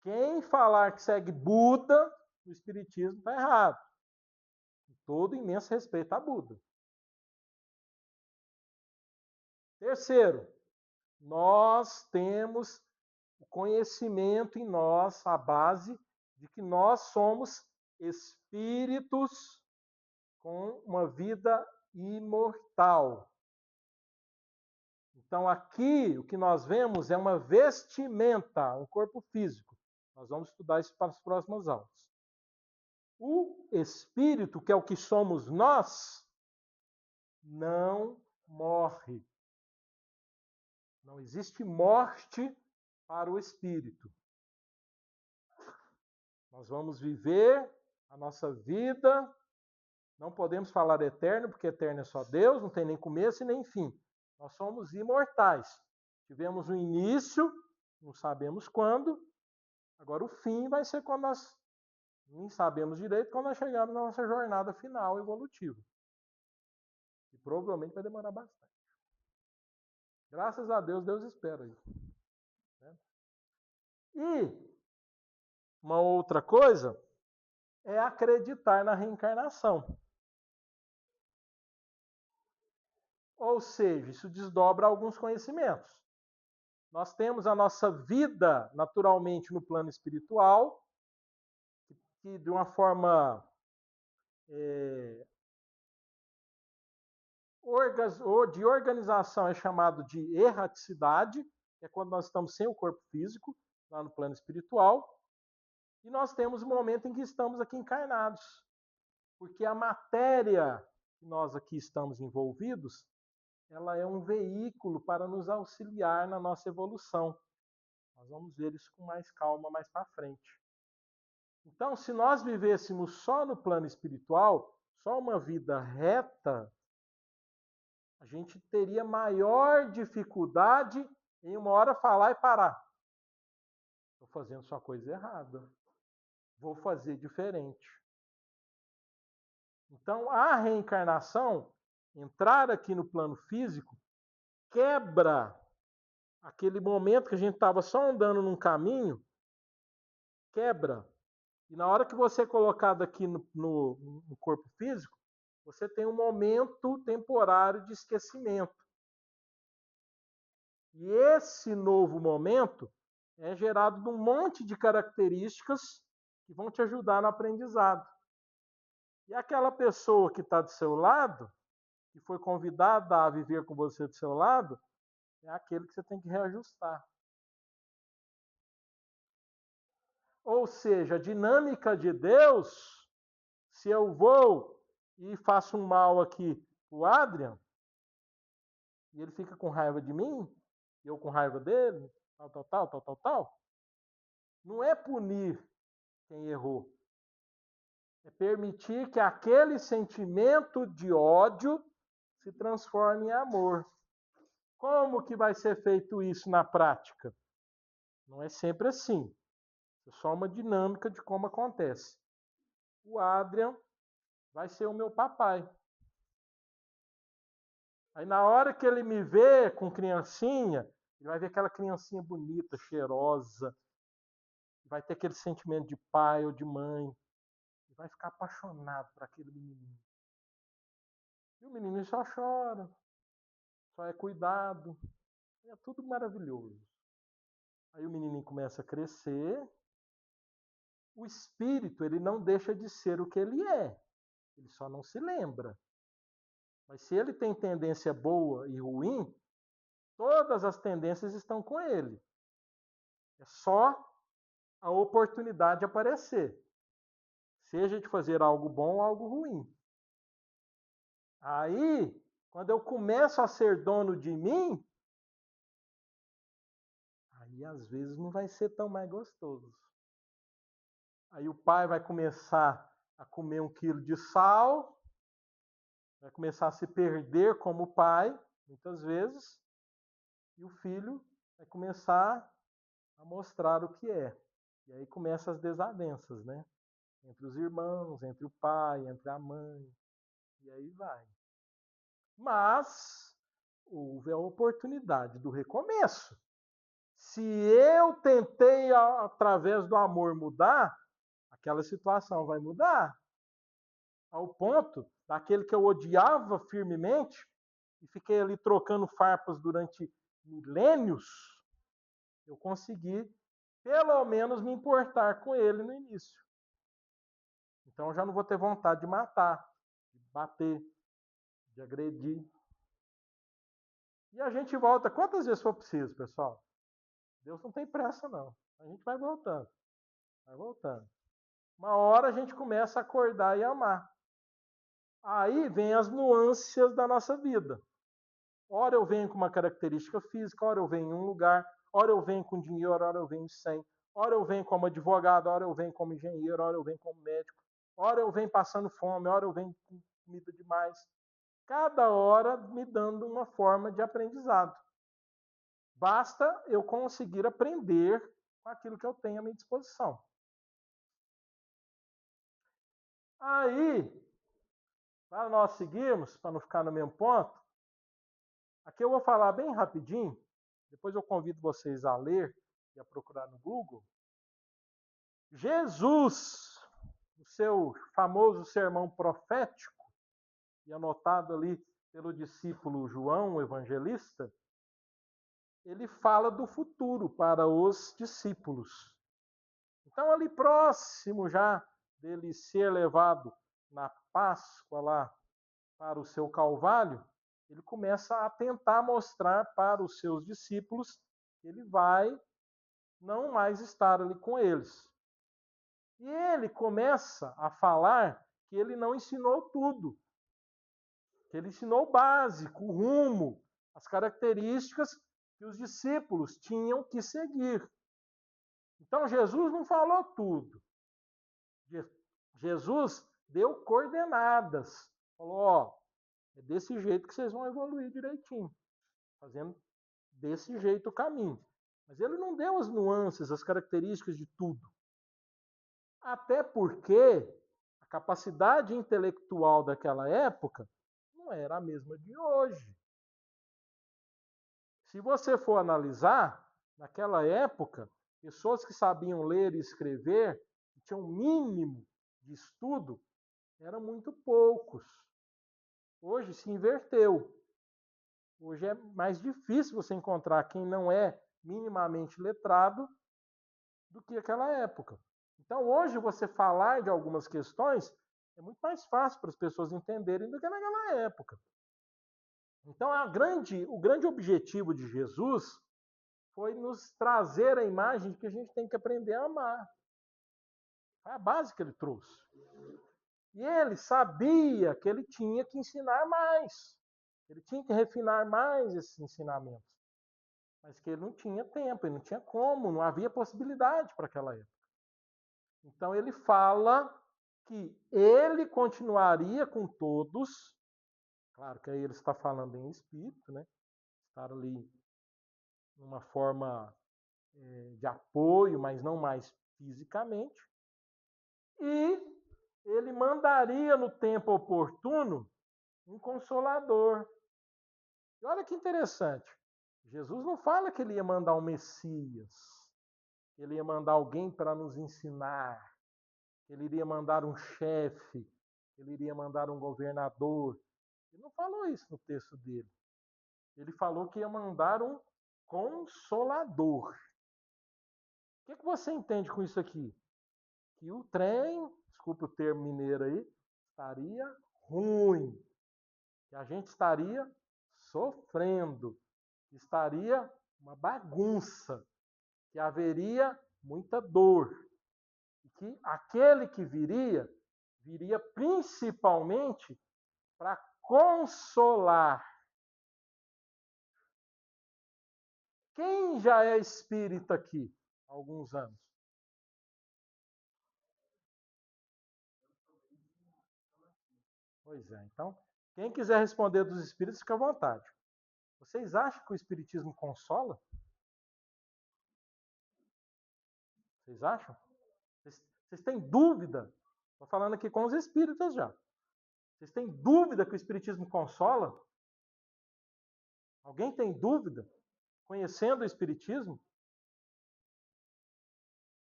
S1: Quem falar que segue Buda no espiritismo está errado. Com todo imenso respeito a Buda. Terceiro, nós temos o conhecimento em nós, a base de que nós somos espíritos com uma vida imortal. Então, aqui, o que nós vemos é uma vestimenta, um corpo físico. Nós vamos estudar isso para as próximas aulas. O espírito, que é o que somos nós, não morre. Não existe morte para o espírito. Nós vamos viver a nossa vida. Não podemos falar eterno, porque eterno é só Deus, não tem nem começo e nem fim. Nós somos imortais. Tivemos um início, não sabemos quando. Agora o fim vai ser quando nós nem sabemos direito, quando nós chegarmos na nossa jornada final evolutiva. E provavelmente vai demorar bastante. Graças a Deus, Deus espera isso. E uma outra coisa é acreditar na reencarnação. Ou seja, isso desdobra alguns conhecimentos. Nós temos a nossa vida naturalmente no plano espiritual, que de uma forma de organização é chamado de erraticidade, que é quando nós estamos sem o corpo físico, lá no plano espiritual, e nós temos o momento em que estamos aqui encarnados, porque a matéria que nós aqui estamos envolvidos, ela é um veículo para nos auxiliar na nossa evolução. Nós vamos ver isso com mais calma mais para frente. Então, se nós vivêssemos só no plano espiritual, só uma vida reta, a gente teria maior dificuldade em uma hora falar e parar. Estou fazendo só coisa errada. Vou fazer diferente. Então, a reencarnação, entrar aqui no plano físico, quebra aquele momento que a gente estava só andando num caminho, quebra. E na hora que você é colocado aqui no corpo físico, você tem um momento temporário de esquecimento. E esse novo momento é gerado de um monte de características que vão te ajudar no aprendizado. E aquela pessoa que está do seu lado, que foi convidada a viver com você do seu lado, é aquele que você tem que reajustar. Ou seja, a dinâmica de Deus, se eu vou e faço um mal aqui para o Adrian, e ele fica com raiva de mim, e eu com raiva dele, tal, não é punir quem errou. É permitir que aquele sentimento de ódio se transforme em amor. Como que vai ser feito isso na prática? Não é sempre assim. É só uma dinâmica de como acontece. O Adrian vai ser o meu papai. Aí na hora que ele me vê com criancinha, ele vai ver aquela criancinha bonita, cheirosa, vai ter aquele sentimento de pai ou de mãe, e vai ficar apaixonado por aquele menininho. E o menino só chora, só é cuidado, é tudo maravilhoso. Aí o menininho começa a crescer, o espírito ele não deixa de ser o que ele é, ele só não se lembra. Mas se ele tem tendência boa e ruim, todas as tendências estão com ele. É só a oportunidade de aparecer. Seja de fazer algo bom ou algo ruim. Aí, quando eu começo a ser dono de mim, aí às vezes não vai ser tão mais gostoso. Aí o pai vai começar a comer 1 quilo de sal, vai começar a se perder como pai, muitas vezes, e o filho vai começar a mostrar o que é. E aí começam as desavenças, né? Entre os irmãos, entre o pai, entre a mãe, e aí vai. Mas houve a oportunidade do recomeço. Se eu tentei, através do amor, mudar, aquela situação vai mudar. Ao ponto daquele que eu odiava firmemente, e fiquei ali trocando farpas durante milênios, eu consegui, pelo menos, me importar com ele no início. Então eu já não vou ter vontade de matar, de bater, de agredir. E a gente volta quantas vezes for preciso, pessoal. Deus não tem pressa, não. A gente vai voltando. Vai voltando. Uma hora a gente começa a acordar e amar. Aí vem as nuances da nossa vida. Ora eu venho com uma característica física, ora eu venho em um lugar, ora eu venho com dinheiro, ora eu venho sem. Ora eu venho como advogado, ora eu venho como engenheiro, ora eu venho como médico. Ora eu venho passando fome, ora eu venho com comida demais. Cada hora me dando uma forma de aprendizado. Basta eu conseguir aprender com aquilo que eu tenho à minha disposição. Aí, para nós seguirmos, para não ficar no mesmo ponto, aqui eu vou falar bem rapidinho, depois eu convido vocês a ler e a procurar no Google. Jesus, o seu famoso sermão profético, e anotado ali pelo discípulo João, o evangelista, ele fala do futuro para os discípulos. Então, ali próximo já dele ser levado na Páscoa lá para o seu Calvário, ele começa a tentar mostrar para os seus discípulos que ele vai não mais estar ali com eles. E ele começa a falar que ele não ensinou tudo, que ele ensinou o básico, o rumo, as características que os discípulos tinham que seguir. Então Jesus não falou tudo. Jesus deu coordenadas. Falou, ó, é desse jeito que vocês vão evoluir direitinho, fazendo desse jeito o caminho. Mas ele não deu as nuances, as características de tudo. Até porque a capacidade intelectual daquela época não era a mesma de hoje. Se você for analisar, naquela época, pessoas que sabiam ler e escrever, que tinham um mínimo de estudo, eram muito poucos. Hoje se inverteu. Hoje é mais difícil você encontrar quem não é minimamente letrado do que aquela época. Então, hoje, você falar de algumas questões É muito mais fácil para as pessoas entenderem do que naquela época. Então, o grande objetivo de Jesus foi nos trazer a imagem de que a gente tem que aprender a amar. Foi a base que ele trouxe. E ele sabia que ele tinha que ensinar mais. Ele tinha que refinar mais esses ensinamentos. Mas que ele não tinha tempo, ele não tinha como, não havia possibilidade para aquela época. Então ele fala que ele continuaria com todos, claro que aí ele está falando em espírito, né? Estar ali numa forma de apoio, mas não mais fisicamente. E ele mandaria no tempo oportuno um consolador. E olha que interessante. Jesus não fala que ele ia mandar um Messias, que ele ia mandar alguém para nos ensinar, que ele iria mandar um chefe, que ele iria mandar um governador. Ele não falou isso no texto dele. Ele falou que ia mandar um consolador. O que você entende com isso aqui? Que o trem, desculpe o termo mineiro aí, estaria ruim. Que a gente estaria sofrendo. Que estaria uma bagunça. Que haveria muita dor. E que aquele que viria principalmente para consolar. Quem já é espírita aqui há alguns anos? Pois é, então, quem quiser responder dos espíritos, fica à vontade. Vocês acham que o espiritismo consola? Vocês acham? Vocês têm dúvida? Estou falando aqui com os espíritas já. Vocês têm dúvida que o espiritismo consola? Alguém tem dúvida? Conhecendo o espiritismo?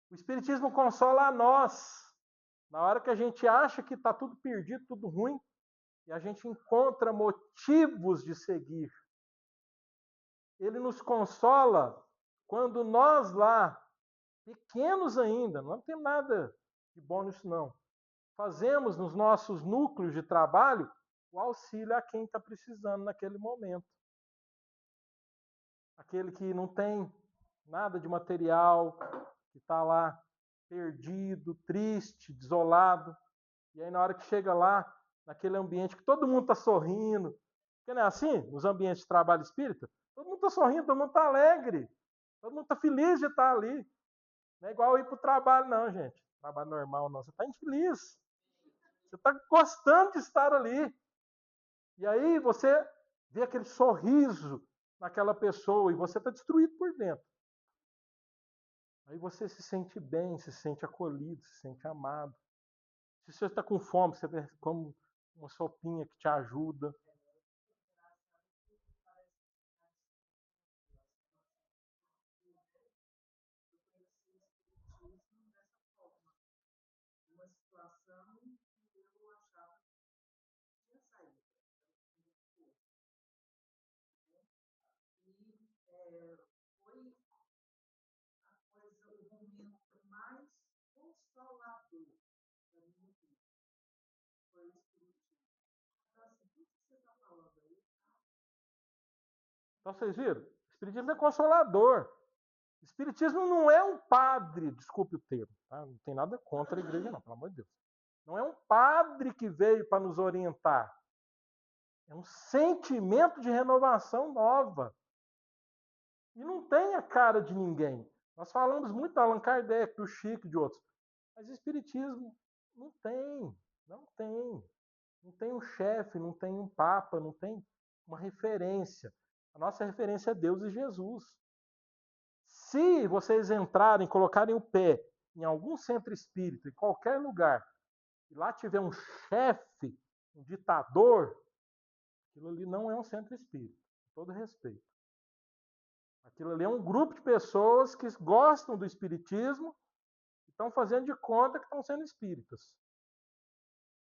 S1: O espiritismo consola a nós. Na hora que a gente acha que está tudo perdido, tudo ruim, e a gente encontra motivos de seguir. Ele nos consola quando nós lá, pequenos ainda, não tem nada de bom nisso não, fazemos nos nossos núcleos de trabalho o auxílio a quem está precisando naquele momento. Aquele que não tem nada de material, que está lá perdido, triste, desolado. E aí na hora que chega lá, naquele ambiente que todo mundo está sorrindo, porque não é assim, nos ambientes de trabalho espírita, todo mundo está sorrindo, todo mundo está alegre, todo mundo está feliz de estar ali. Não é igual ir para o trabalho, não, gente. Trabalho normal, não. Você está infeliz. Você está gostando de estar ali. E aí você vê aquele sorriso naquela pessoa e você está destruído por dentro. Aí você se sente bem, se sente acolhido, se sente amado. Se você está com fome, você come uma sopinha que te ajuda. Então vocês viram? O Espiritismo é consolador. O Espiritismo não é um padre, desculpe o termo, tá? Não tem nada contra a igreja, não, pelo amor de Deus. Não é um padre que veio para nos orientar. É um sentimento de renovação nova. E não tem a cara de ninguém. Nós falamos muito do Allan Kardec, do Chico e de outros. Mas o Espiritismo não tem. Não tem. Não tem um chefe, não tem um papa, não tem uma referência. A nossa referência é Deus e Jesus. Se vocês entrarem, colocarem o pé em algum centro espírita, em qualquer lugar, e lá tiver um chefe, um ditador, aquilo ali não é um centro espírita, com todo respeito. Aquilo ali é um grupo de pessoas que gostam do espiritismo e estão fazendo de conta que estão sendo espíritas.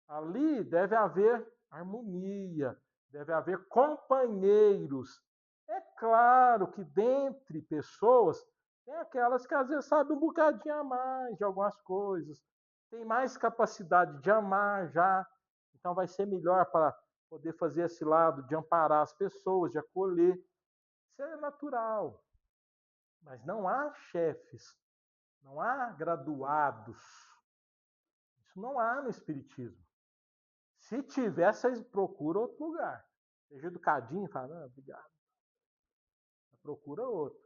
S1: Ali deve haver harmonia, deve haver companheiros. É claro que dentre pessoas tem aquelas que às vezes sabem um bocadinho a mais de algumas coisas, tem mais capacidade de amar já, então vai ser melhor para poder fazer esse lado de amparar as pessoas, de acolher. Isso é natural. Mas não há chefes, não há graduados. Isso não há no Espiritismo. Se tiver, vocês procuram outro lugar. Seja educadinho, fala, não, obrigado. Procura outro.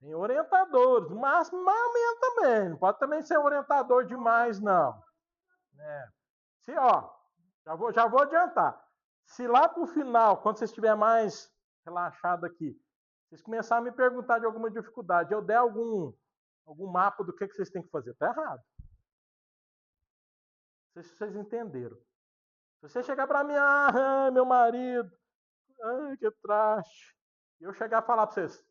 S1: Tem orientadores, mas mais ou menos também. Não pode também ser orientador demais, não. É. Se, ó, já vou adiantar. Se lá pro final, quando você estiver mais relaxado aqui, vocês começarem a me perguntar de alguma dificuldade, eu der algum mapa do que vocês têm que fazer, tá errado. Não sei se vocês entenderam. Se você chegar para mim, meu marido, que traste. E eu chegar a falar para vocês,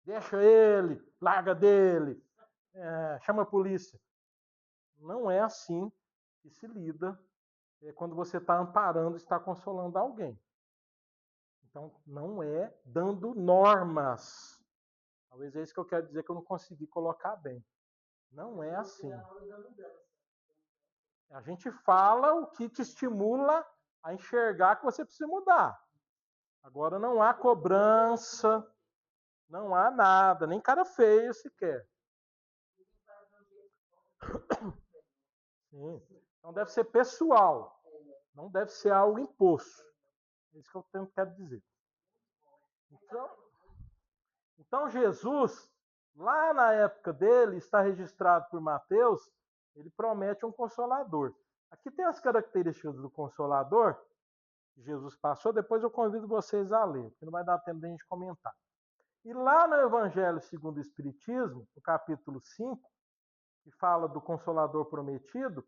S1: deixa ele, larga dele, chama a polícia. Não é assim que se lida quando você está amparando, está consolando alguém. Então, não é dando normas. Talvez é isso que eu quero dizer que eu não consegui colocar bem. Não é assim. A gente fala o que te estimula a enxergar que você precisa mudar. Agora não há cobrança, não há nada, nem cara feio sequer. Sim. Então deve ser pessoal, não deve ser algo imposto. É isso que eu quero dizer. Então Jesus, lá na época dele, está registrado por Mateus, ele promete um consolador. Aqui tem as características do consolador que Jesus passou, depois eu convido vocês a ler, porque não vai dar tempo de a gente comentar. E lá no Evangelho segundo o Espiritismo, no capítulo 5, que fala do Consolador prometido,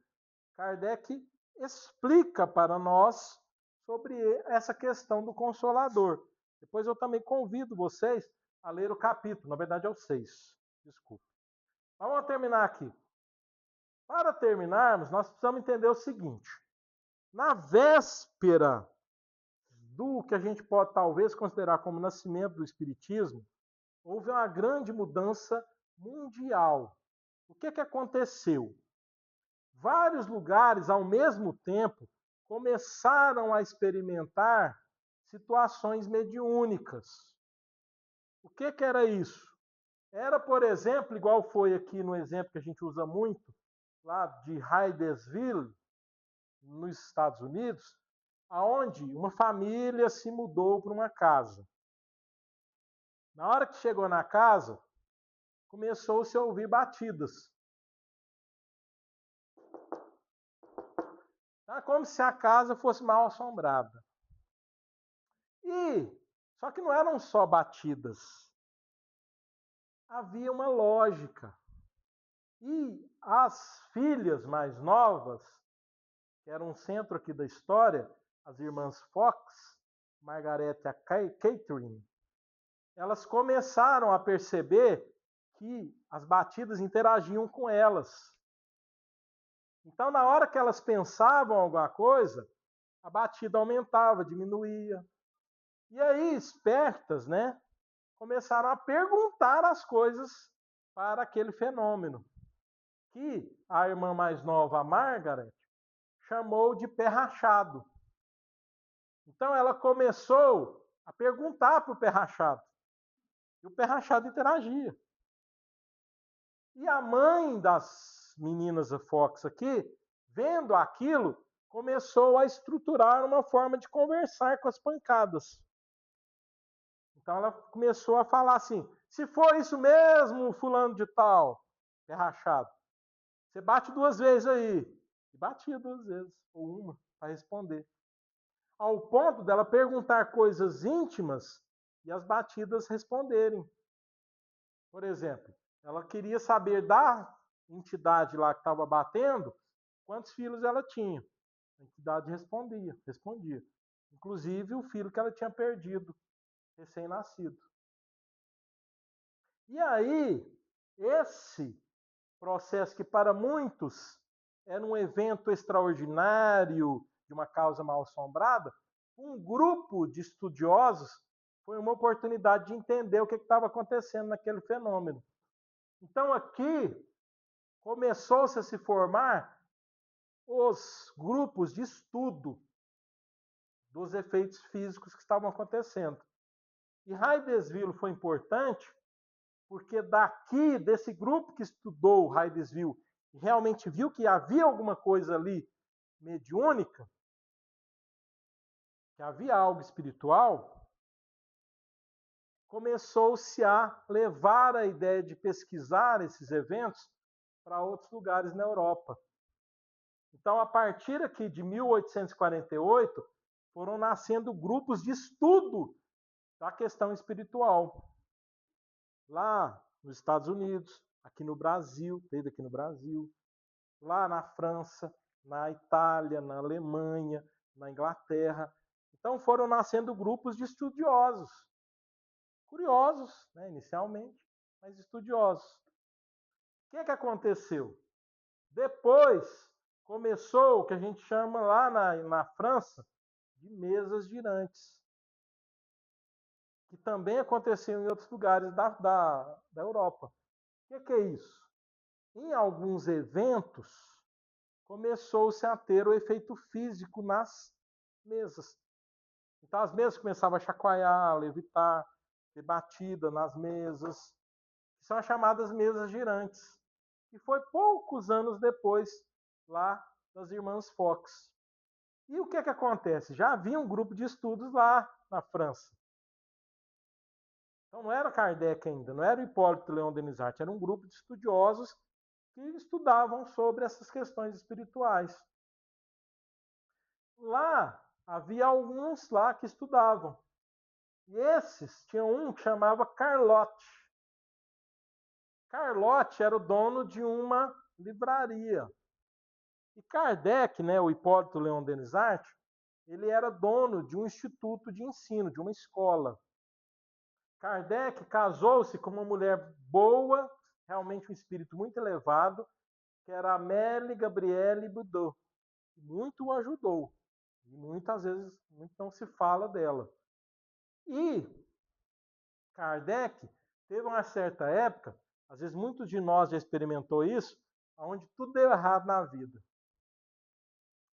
S1: Kardec explica para nós sobre essa questão do Consolador. Depois eu também convido vocês a ler o capítulo, na verdade é o 6, desculpa. Vamos terminar aqui. Para terminarmos, nós precisamos entender o seguinte. Na véspera do que a gente pode talvez considerar como nascimento do Espiritismo, houve uma grande mudança mundial. O que aconteceu? Vários lugares, ao mesmo tempo, começaram a experimentar situações mediúnicas. O que era isso? Era, por exemplo, igual foi aqui no exemplo que a gente usa muito, lá de Hydesville, nos Estados Unidos, aonde uma família se mudou para uma casa. Na hora que chegou na casa, começou-se a ouvir batidas. Então, como se a casa fosse mal assombrada. Só que não eram só batidas. Havia uma lógica. E as filhas mais novas, que eram um centro aqui da história, as irmãs Fox, Margaret e Catherine, elas começaram a perceber que as batidas interagiam com elas. Então, na hora que elas pensavam alguma coisa, a batida aumentava, diminuía. E aí, espertas, né, começaram a perguntar as coisas para aquele fenômeno, que a irmã mais nova, a Margaret, chamou de pé rachado. Então, ela começou a perguntar para o pé rachado. E o pé rachado interagia. E a mãe das meninas da Fox aqui, vendo aquilo, começou a estruturar uma forma de conversar com as pancadas. Então ela começou a falar assim, se for isso mesmo, fulano de tal, é rachado, você bate 2 vezes aí. E batia 2 vezes, ou uma, para responder. Ao ponto dela perguntar coisas íntimas e as batidas responderem. Por exemplo, ela queria saber da entidade lá que estava batendo quantos filhos ela tinha. A entidade respondia. Inclusive o filho que ela tinha perdido, recém-nascido. E aí, esse processo que para muitos era um evento extraordinário, de uma causa mal assombrada, um grupo de estudiosos foi uma oportunidade de entender o que estava acontecendo naquele fenômeno. Então aqui começou-se a se formar os grupos de estudo dos efeitos físicos que estavam acontecendo. E Hydesville foi importante porque daqui, desse grupo que estudou Hydesville, e realmente viu que havia alguma coisa ali mediúnica, que havia algo espiritual, começou-se a levar a ideia de pesquisar esses eventos para outros lugares na Europa. Então, a partir aqui de 1848, foram nascendo grupos de estudo da questão espiritual. Lá nos Estados Unidos, aqui no Brasil, teve aqui no Brasil, lá na França, na Itália, na Alemanha, na Inglaterra. Então foram nascendo grupos de estudiosos, curiosos, né, inicialmente, mas estudiosos. O que aconteceu? Depois começou o que a gente chama lá na França de mesas girantes, que também aconteceu em outros lugares da Europa. O que é isso? Em alguns eventos, começou-se a ter o efeito físico nas mesas. Então as mesas começavam a chacoalhar, a levitar, ser batida nas mesas, que são as chamadas mesas girantes. E foi poucos anos depois, lá das irmãs Fox. E o que acontece? Já havia um grupo de estudos lá na França. Então não era Kardec ainda, não era o Hipólito Leon Denisart, era um grupo de estudiosos que estudavam sobre essas questões espirituais. Lá havia alguns lá que estudavam. E esses tinham um que chamava Carlotte. Carlotte era o dono de uma livraria. E Kardec, né, o Hipólito Leon Denisart, ele era dono de um instituto de ensino, de uma escola. Kardec casou-se com uma mulher boa, realmente um espírito muito elevado, que era Amélie Gabrielle Boudot. Muito o ajudou. E muitas vezes muito não se fala dela. E Kardec teve uma certa época, às vezes muitos de nós já experimentou isso, onde tudo deu errado na vida.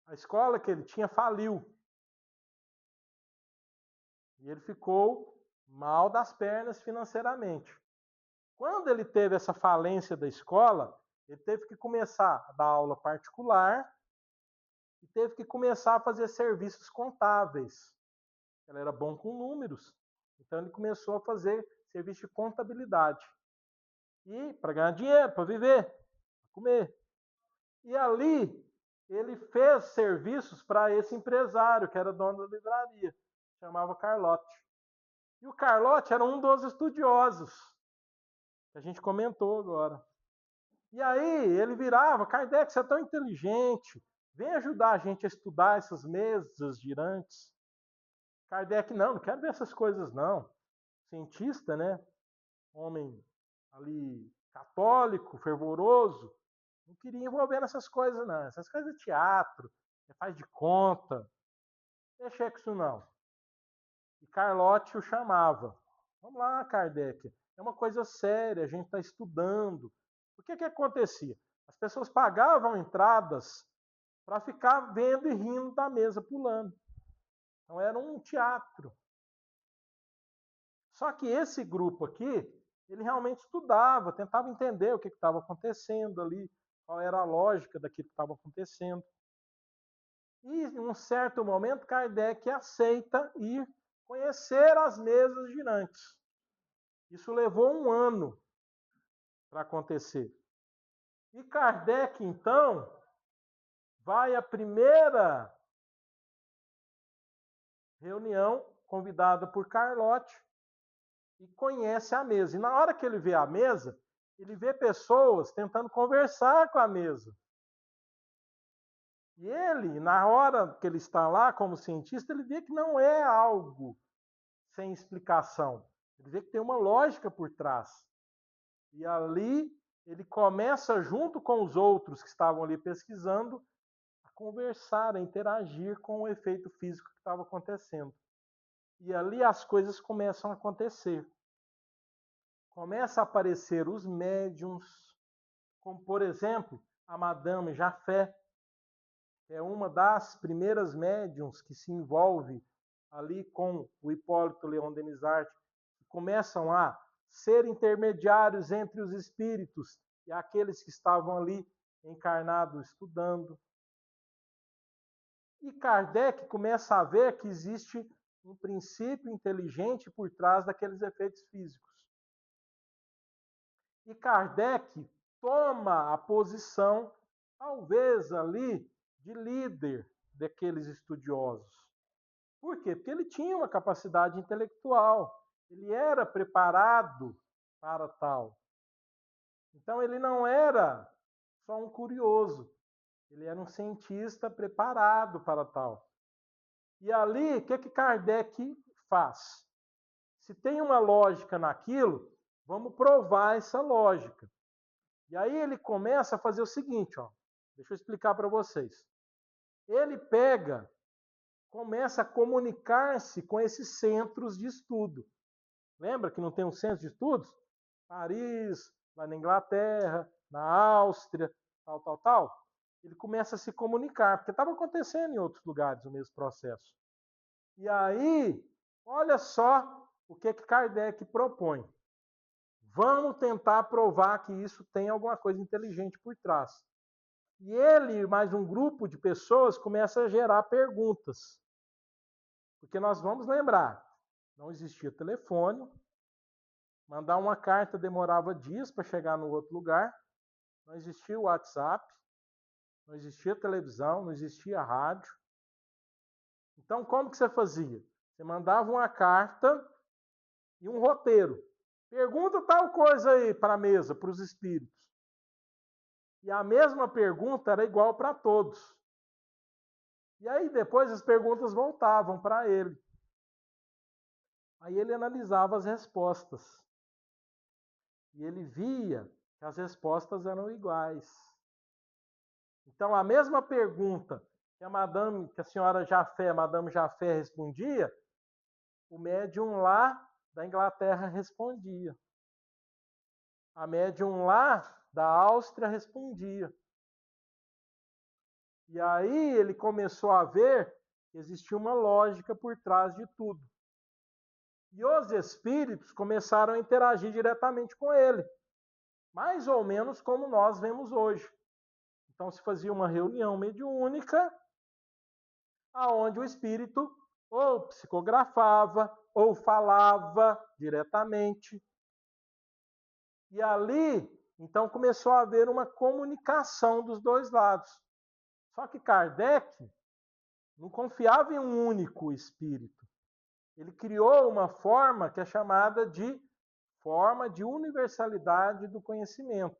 S1: A escola que ele tinha faliu. E ele ficou mal das pernas financeiramente. Quando ele teve essa falência da escola, ele teve que começar a dar aula particular e teve que começar a fazer serviços contábeis. Ele era bom com números, então ele começou a fazer serviço de contabilidade. E para ganhar dinheiro, para viver, para comer. E ali ele fez serviços para esse empresário, que era dono da livraria, chamava Carlotte. E o Carlotte era um dos estudiosos, que a gente comentou agora. E aí ele virava, Kardec, você é tão inteligente, vem ajudar a gente a estudar essas mesas girantes. Kardec, não quero ver essas coisas não. Cientista, né? Homem ali católico, fervoroso, não queria envolver nessas coisas não. Essas coisas de teatro, faz de conta. Deixa com isso não. E Carlotte o chamava. Vamos lá, Kardec. É uma coisa séria, a gente está estudando. O que acontecia? As pessoas pagavam entradas para ficar vendo e rindo da mesa, pulando. Então era um teatro. Só que esse grupo aqui, ele realmente estudava, tentava entender o que estava acontecendo ali, qual era a lógica daquilo que estava acontecendo. E em um certo momento, Kardec aceita ir conhecer as mesas girantes. Isso levou um ano para acontecer. E Kardec, então, vai à primeira reunião, convidada por Carlotte, e conhece a mesa. E na hora que ele vê a mesa, ele vê pessoas tentando conversar com a mesa. E ele, na hora que ele está lá como cientista, ele vê que não é algo sem explicação. Ele vê que tem uma lógica por trás. E ali ele começa, junto com os outros que estavam ali pesquisando, a conversar, a interagir com o efeito físico que estava acontecendo. E ali as coisas começam a acontecer. Começa a aparecer os médiums, como, por exemplo, a Madame Jafé, que é uma das primeiras médiums que se envolve ali com o Hipólito Leon Denizart, que começam a ser intermediários entre os espíritos e aqueles que estavam ali encarnados estudando. E Kardec começa a ver que existe um princípio inteligente por trás daqueles efeitos físicos. E Kardec toma a posição, talvez ali, de líder daqueles estudiosos. Por quê? Porque ele tinha uma capacidade intelectual, ele era preparado para tal. Então ele não era só um curioso, ele era um cientista preparado para tal. E ali, o que Kardec faz? Se tem uma lógica naquilo, vamos provar essa lógica. E aí ele começa a fazer o seguinte, ó. Deixa eu explicar para vocês. Ele começa a comunicar-se com esses centros de estudo. Lembra que não tem um centro de estudos? Paris, lá na Inglaterra, na Áustria, tal. Ele começa a se comunicar, porque estava acontecendo em outros lugares o mesmo processo. E aí, olha só o que Kardec propõe. Vamos tentar provar que isso tem alguma coisa inteligente por trás. E ele, mais um grupo de pessoas, começa a gerar perguntas. Porque nós vamos lembrar, não existia telefone, mandar uma carta demorava dias para chegar no outro lugar, não existia o WhatsApp, não existia televisão, não existia rádio. Então, como que você fazia? Você mandava uma carta e um roteiro. Pergunta tal coisa aí para a mesa, para os espíritos. E a mesma pergunta era igual para todos. E aí depois as perguntas voltavam para ele. Aí ele analisava as respostas. E ele via que as respostas eram iguais. Então a mesma pergunta que a senhora Jafé, Madame Jafé respondia, o médium lá da Inglaterra respondia. A médium lá da Áustria respondia. E aí ele começou a ver que existia uma lógica por trás de tudo. E os espíritos começaram a interagir diretamente com ele, mais ou menos como nós vemos hoje. Então se fazia uma reunião mediúnica, aonde o espírito ou psicografava ou falava diretamente. E ali, então, começou a haver uma comunicação dos dois lados. Só que Kardec não confiava em um único espírito. Ele criou uma forma que é chamada de forma de universalidade do conhecimento.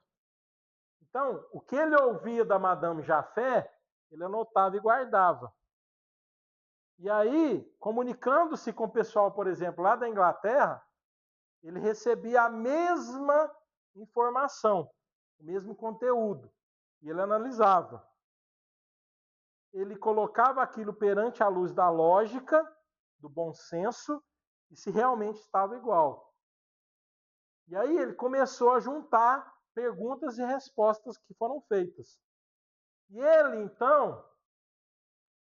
S1: Então, o que ele ouvia da Madame Jafé, ele anotava e guardava. E aí, comunicando-se com o pessoal, por exemplo, lá da Inglaterra, ele recebia a mesma informação, o mesmo conteúdo, e ele analisava. Ele colocava aquilo perante a luz da lógica, do bom senso, e se realmente estava igual. E aí ele começou a juntar perguntas e respostas que foram feitas. E ele, então,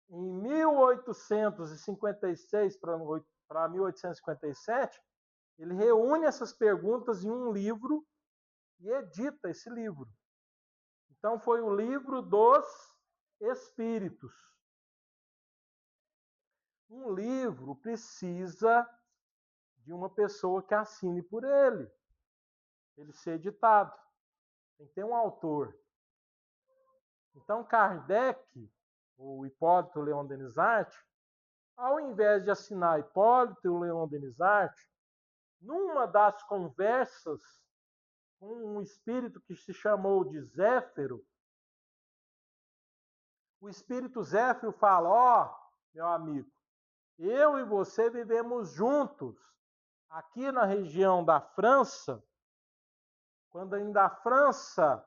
S1: em 1856 para 1857, ele reúne essas perguntas em um livro e edita esse livro. Então foi o livro dos Espíritos. Um livro precisa de uma pessoa que assine por ele ser editado. Tem que ter um autor. Então Kardec, o Hipólito Leon Denizart, ao invés de assinar Hipólito Leon Denizart, numa das conversas com um espírito que se chamou de Zéfiro, o espírito Zéfiro fala: ó, meu amigo, eu e você vivemos juntos aqui na região da França, quando ainda a França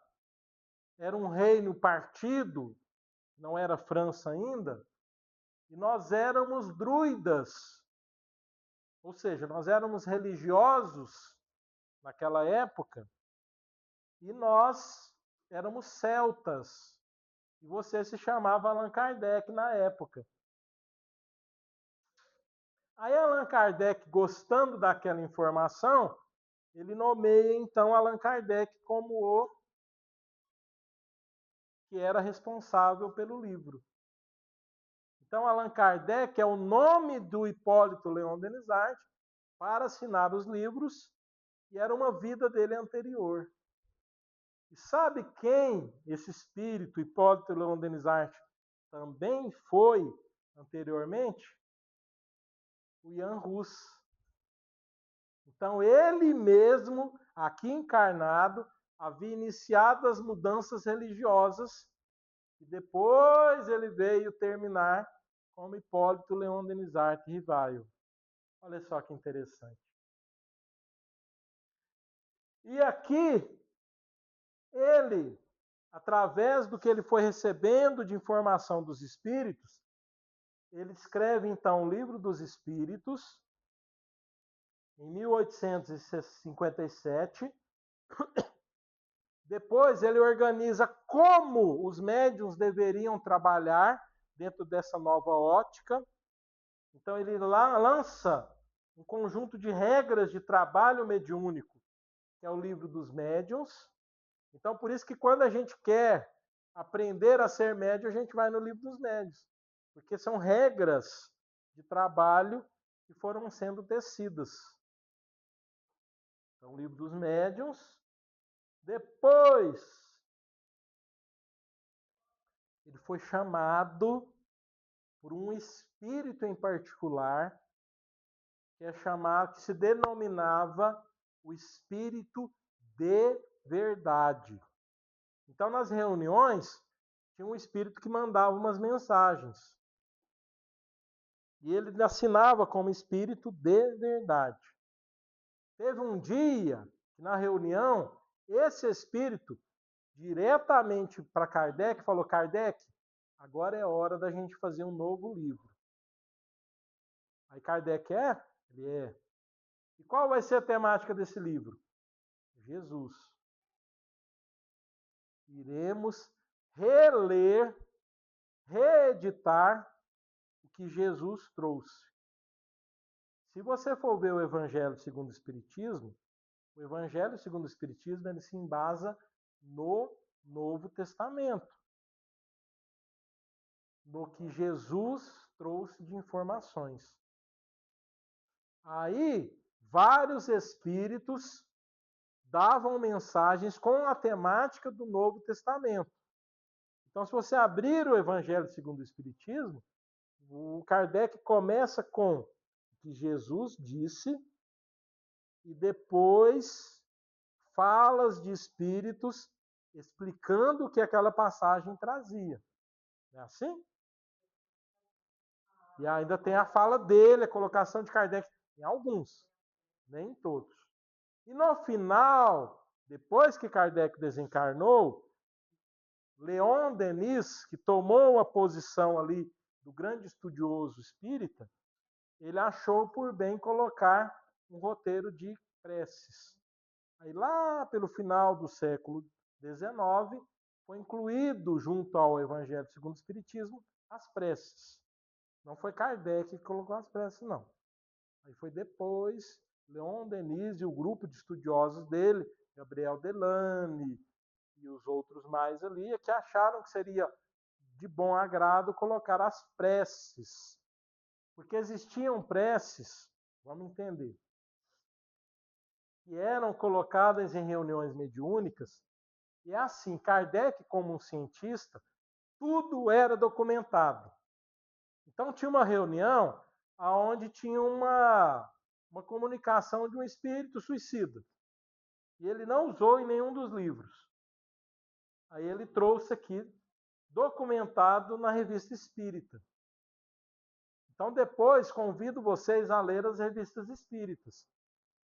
S1: era um reino partido, não era França ainda, e nós éramos druidas, ou seja, nós éramos religiosos naquela época, e nós éramos celtas. E você se chamava Allan Kardec na época. Aí Allan Kardec, gostando daquela informação, ele nomeia então Allan Kardec como o que era responsável pelo livro. Então, Allan Kardec é o nome do Hipólito Leon Denisart para assinar os livros, e era uma vida dele anterior. E sabe quem esse espírito, Hipólito Leon Denisart, também foi anteriormente? O Jan Hus. Então, ele mesmo, aqui encarnado, havia iniciado as mudanças religiosas, e depois ele veio terminar como Hipólito Leon Denisart Rivaio. Olha só que interessante. E aqui, ele, através do que ele foi recebendo de informação dos espíritos, ele escreve então o Livro dos Espíritos, em 1857. Depois ele organiza como os médiuns deveriam trabalhar dentro dessa nova ótica. Então ele lança um conjunto de regras de trabalho mediúnico, que é o Livro dos Médiuns. Então por isso que quando a gente quer aprender a ser médium, a gente vai no Livro dos Médiuns, porque são regras de trabalho que foram sendo tecidas. Então, o Livro dos Médiuns. Depois, ele foi chamado por um espírito em particular, que se denominava o espírito de verdade. Então, nas reuniões, tinha um espírito que mandava umas mensagens. E ele assinava como espírito de verdade. Teve um dia que, na reunião, esse espírito, diretamente para Kardec, falou: Kardec, agora é hora da gente fazer um novo livro. Aí Kardec Ele é. E qual vai ser a temática desse livro? Jesus. Iremos reler, reeditar o que Jesus trouxe. Se você for ver o Evangelho segundo o Espiritismo, o Evangelho segundo o Espiritismo ele se embasa no Novo Testamento, no que Jesus trouxe de informações. Aí, vários espíritos davam mensagens com a temática do Novo Testamento. Então, se você abrir o Evangelho segundo o Espiritismo, o Kardec começa com o que Jesus disse e depois falas de espíritos explicando o que aquela passagem trazia. Não é assim? E ainda tem a fala dele, a colocação de Kardec em alguns, nem em todos. E no final, depois que Kardec desencarnou, Leon Denis, que tomou a posição ali do grande estudioso espírita, ele achou por bem colocar um roteiro de preces. Aí lá pelo final do século XIX, foi incluído junto ao Evangelho segundo o Espiritismo as preces. Não foi Kardec que colocou as preces, não. Aí foi depois, Leon Denis e o grupo de estudiosos dele, Gabriel Delane e os outros mais ali, que acharam que seria de bom agrado colocar as preces. Porque existiam preces, vamos entender, que eram colocadas em reuniões mediúnicas, e é assim, Kardec, como um cientista, tudo era documentado. Então tinha uma reunião onde tinha uma comunicação de um espírito suicida. E ele não usou em nenhum dos livros. Aí ele trouxe aqui, documentado na Revista Espírita. Então depois convido vocês a ler as revistas espíritas.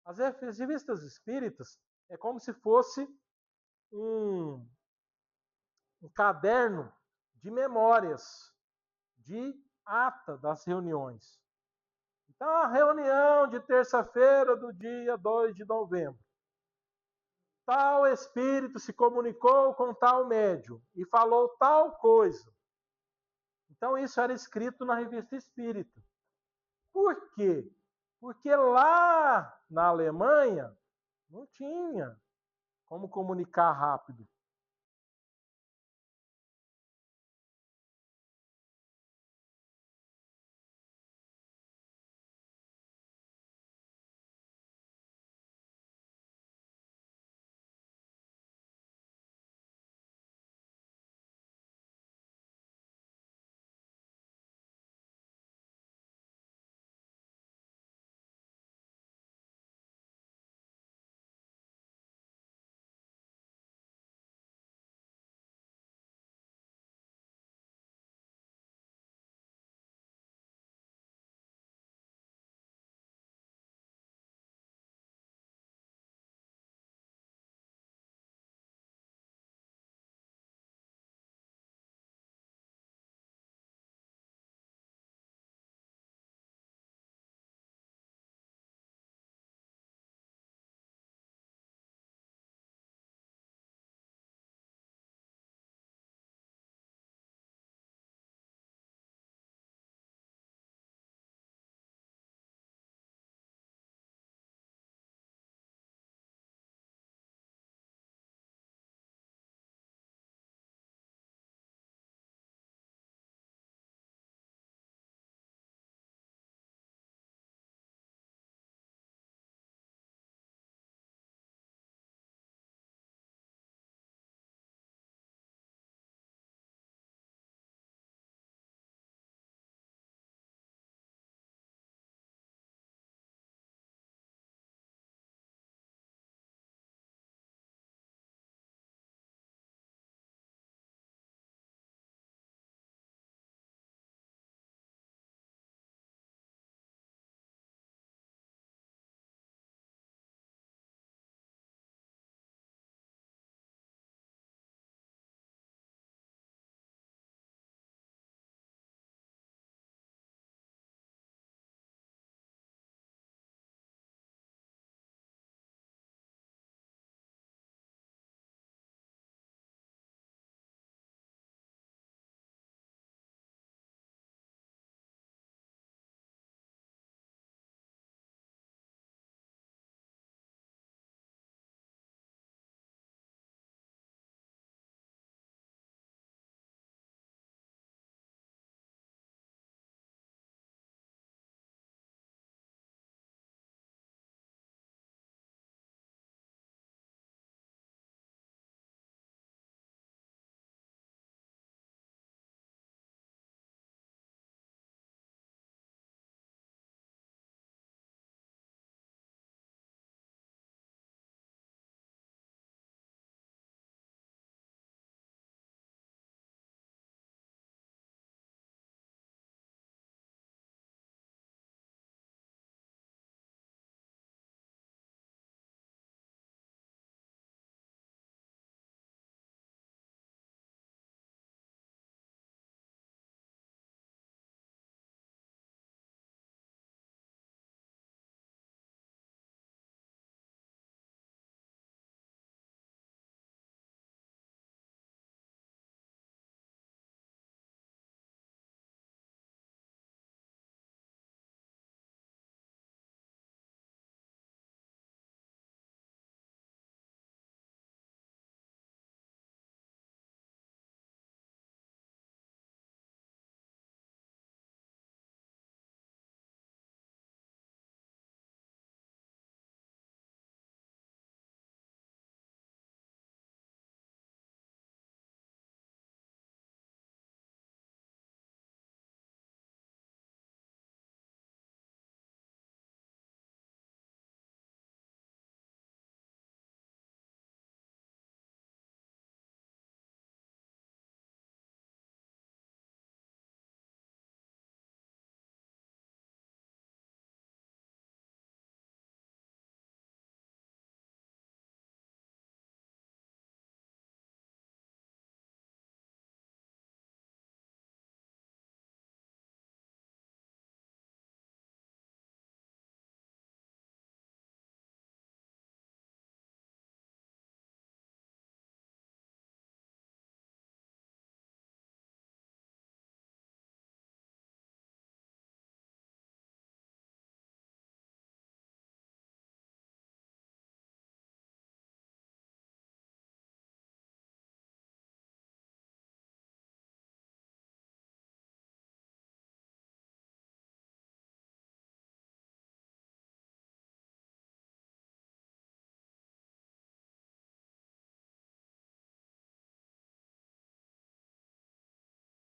S1: As revistas espíritas é como se fosse um caderno de memórias, de ata das reuniões. Então, a reunião de terça-feira do dia 2 de novembro. tal espírito se comunicou com tal médium e falou tal coisa. Então isso era escrito na Revista Espírita. Por quê? Porque lá na Alemanha não tinha como comunicar rápido.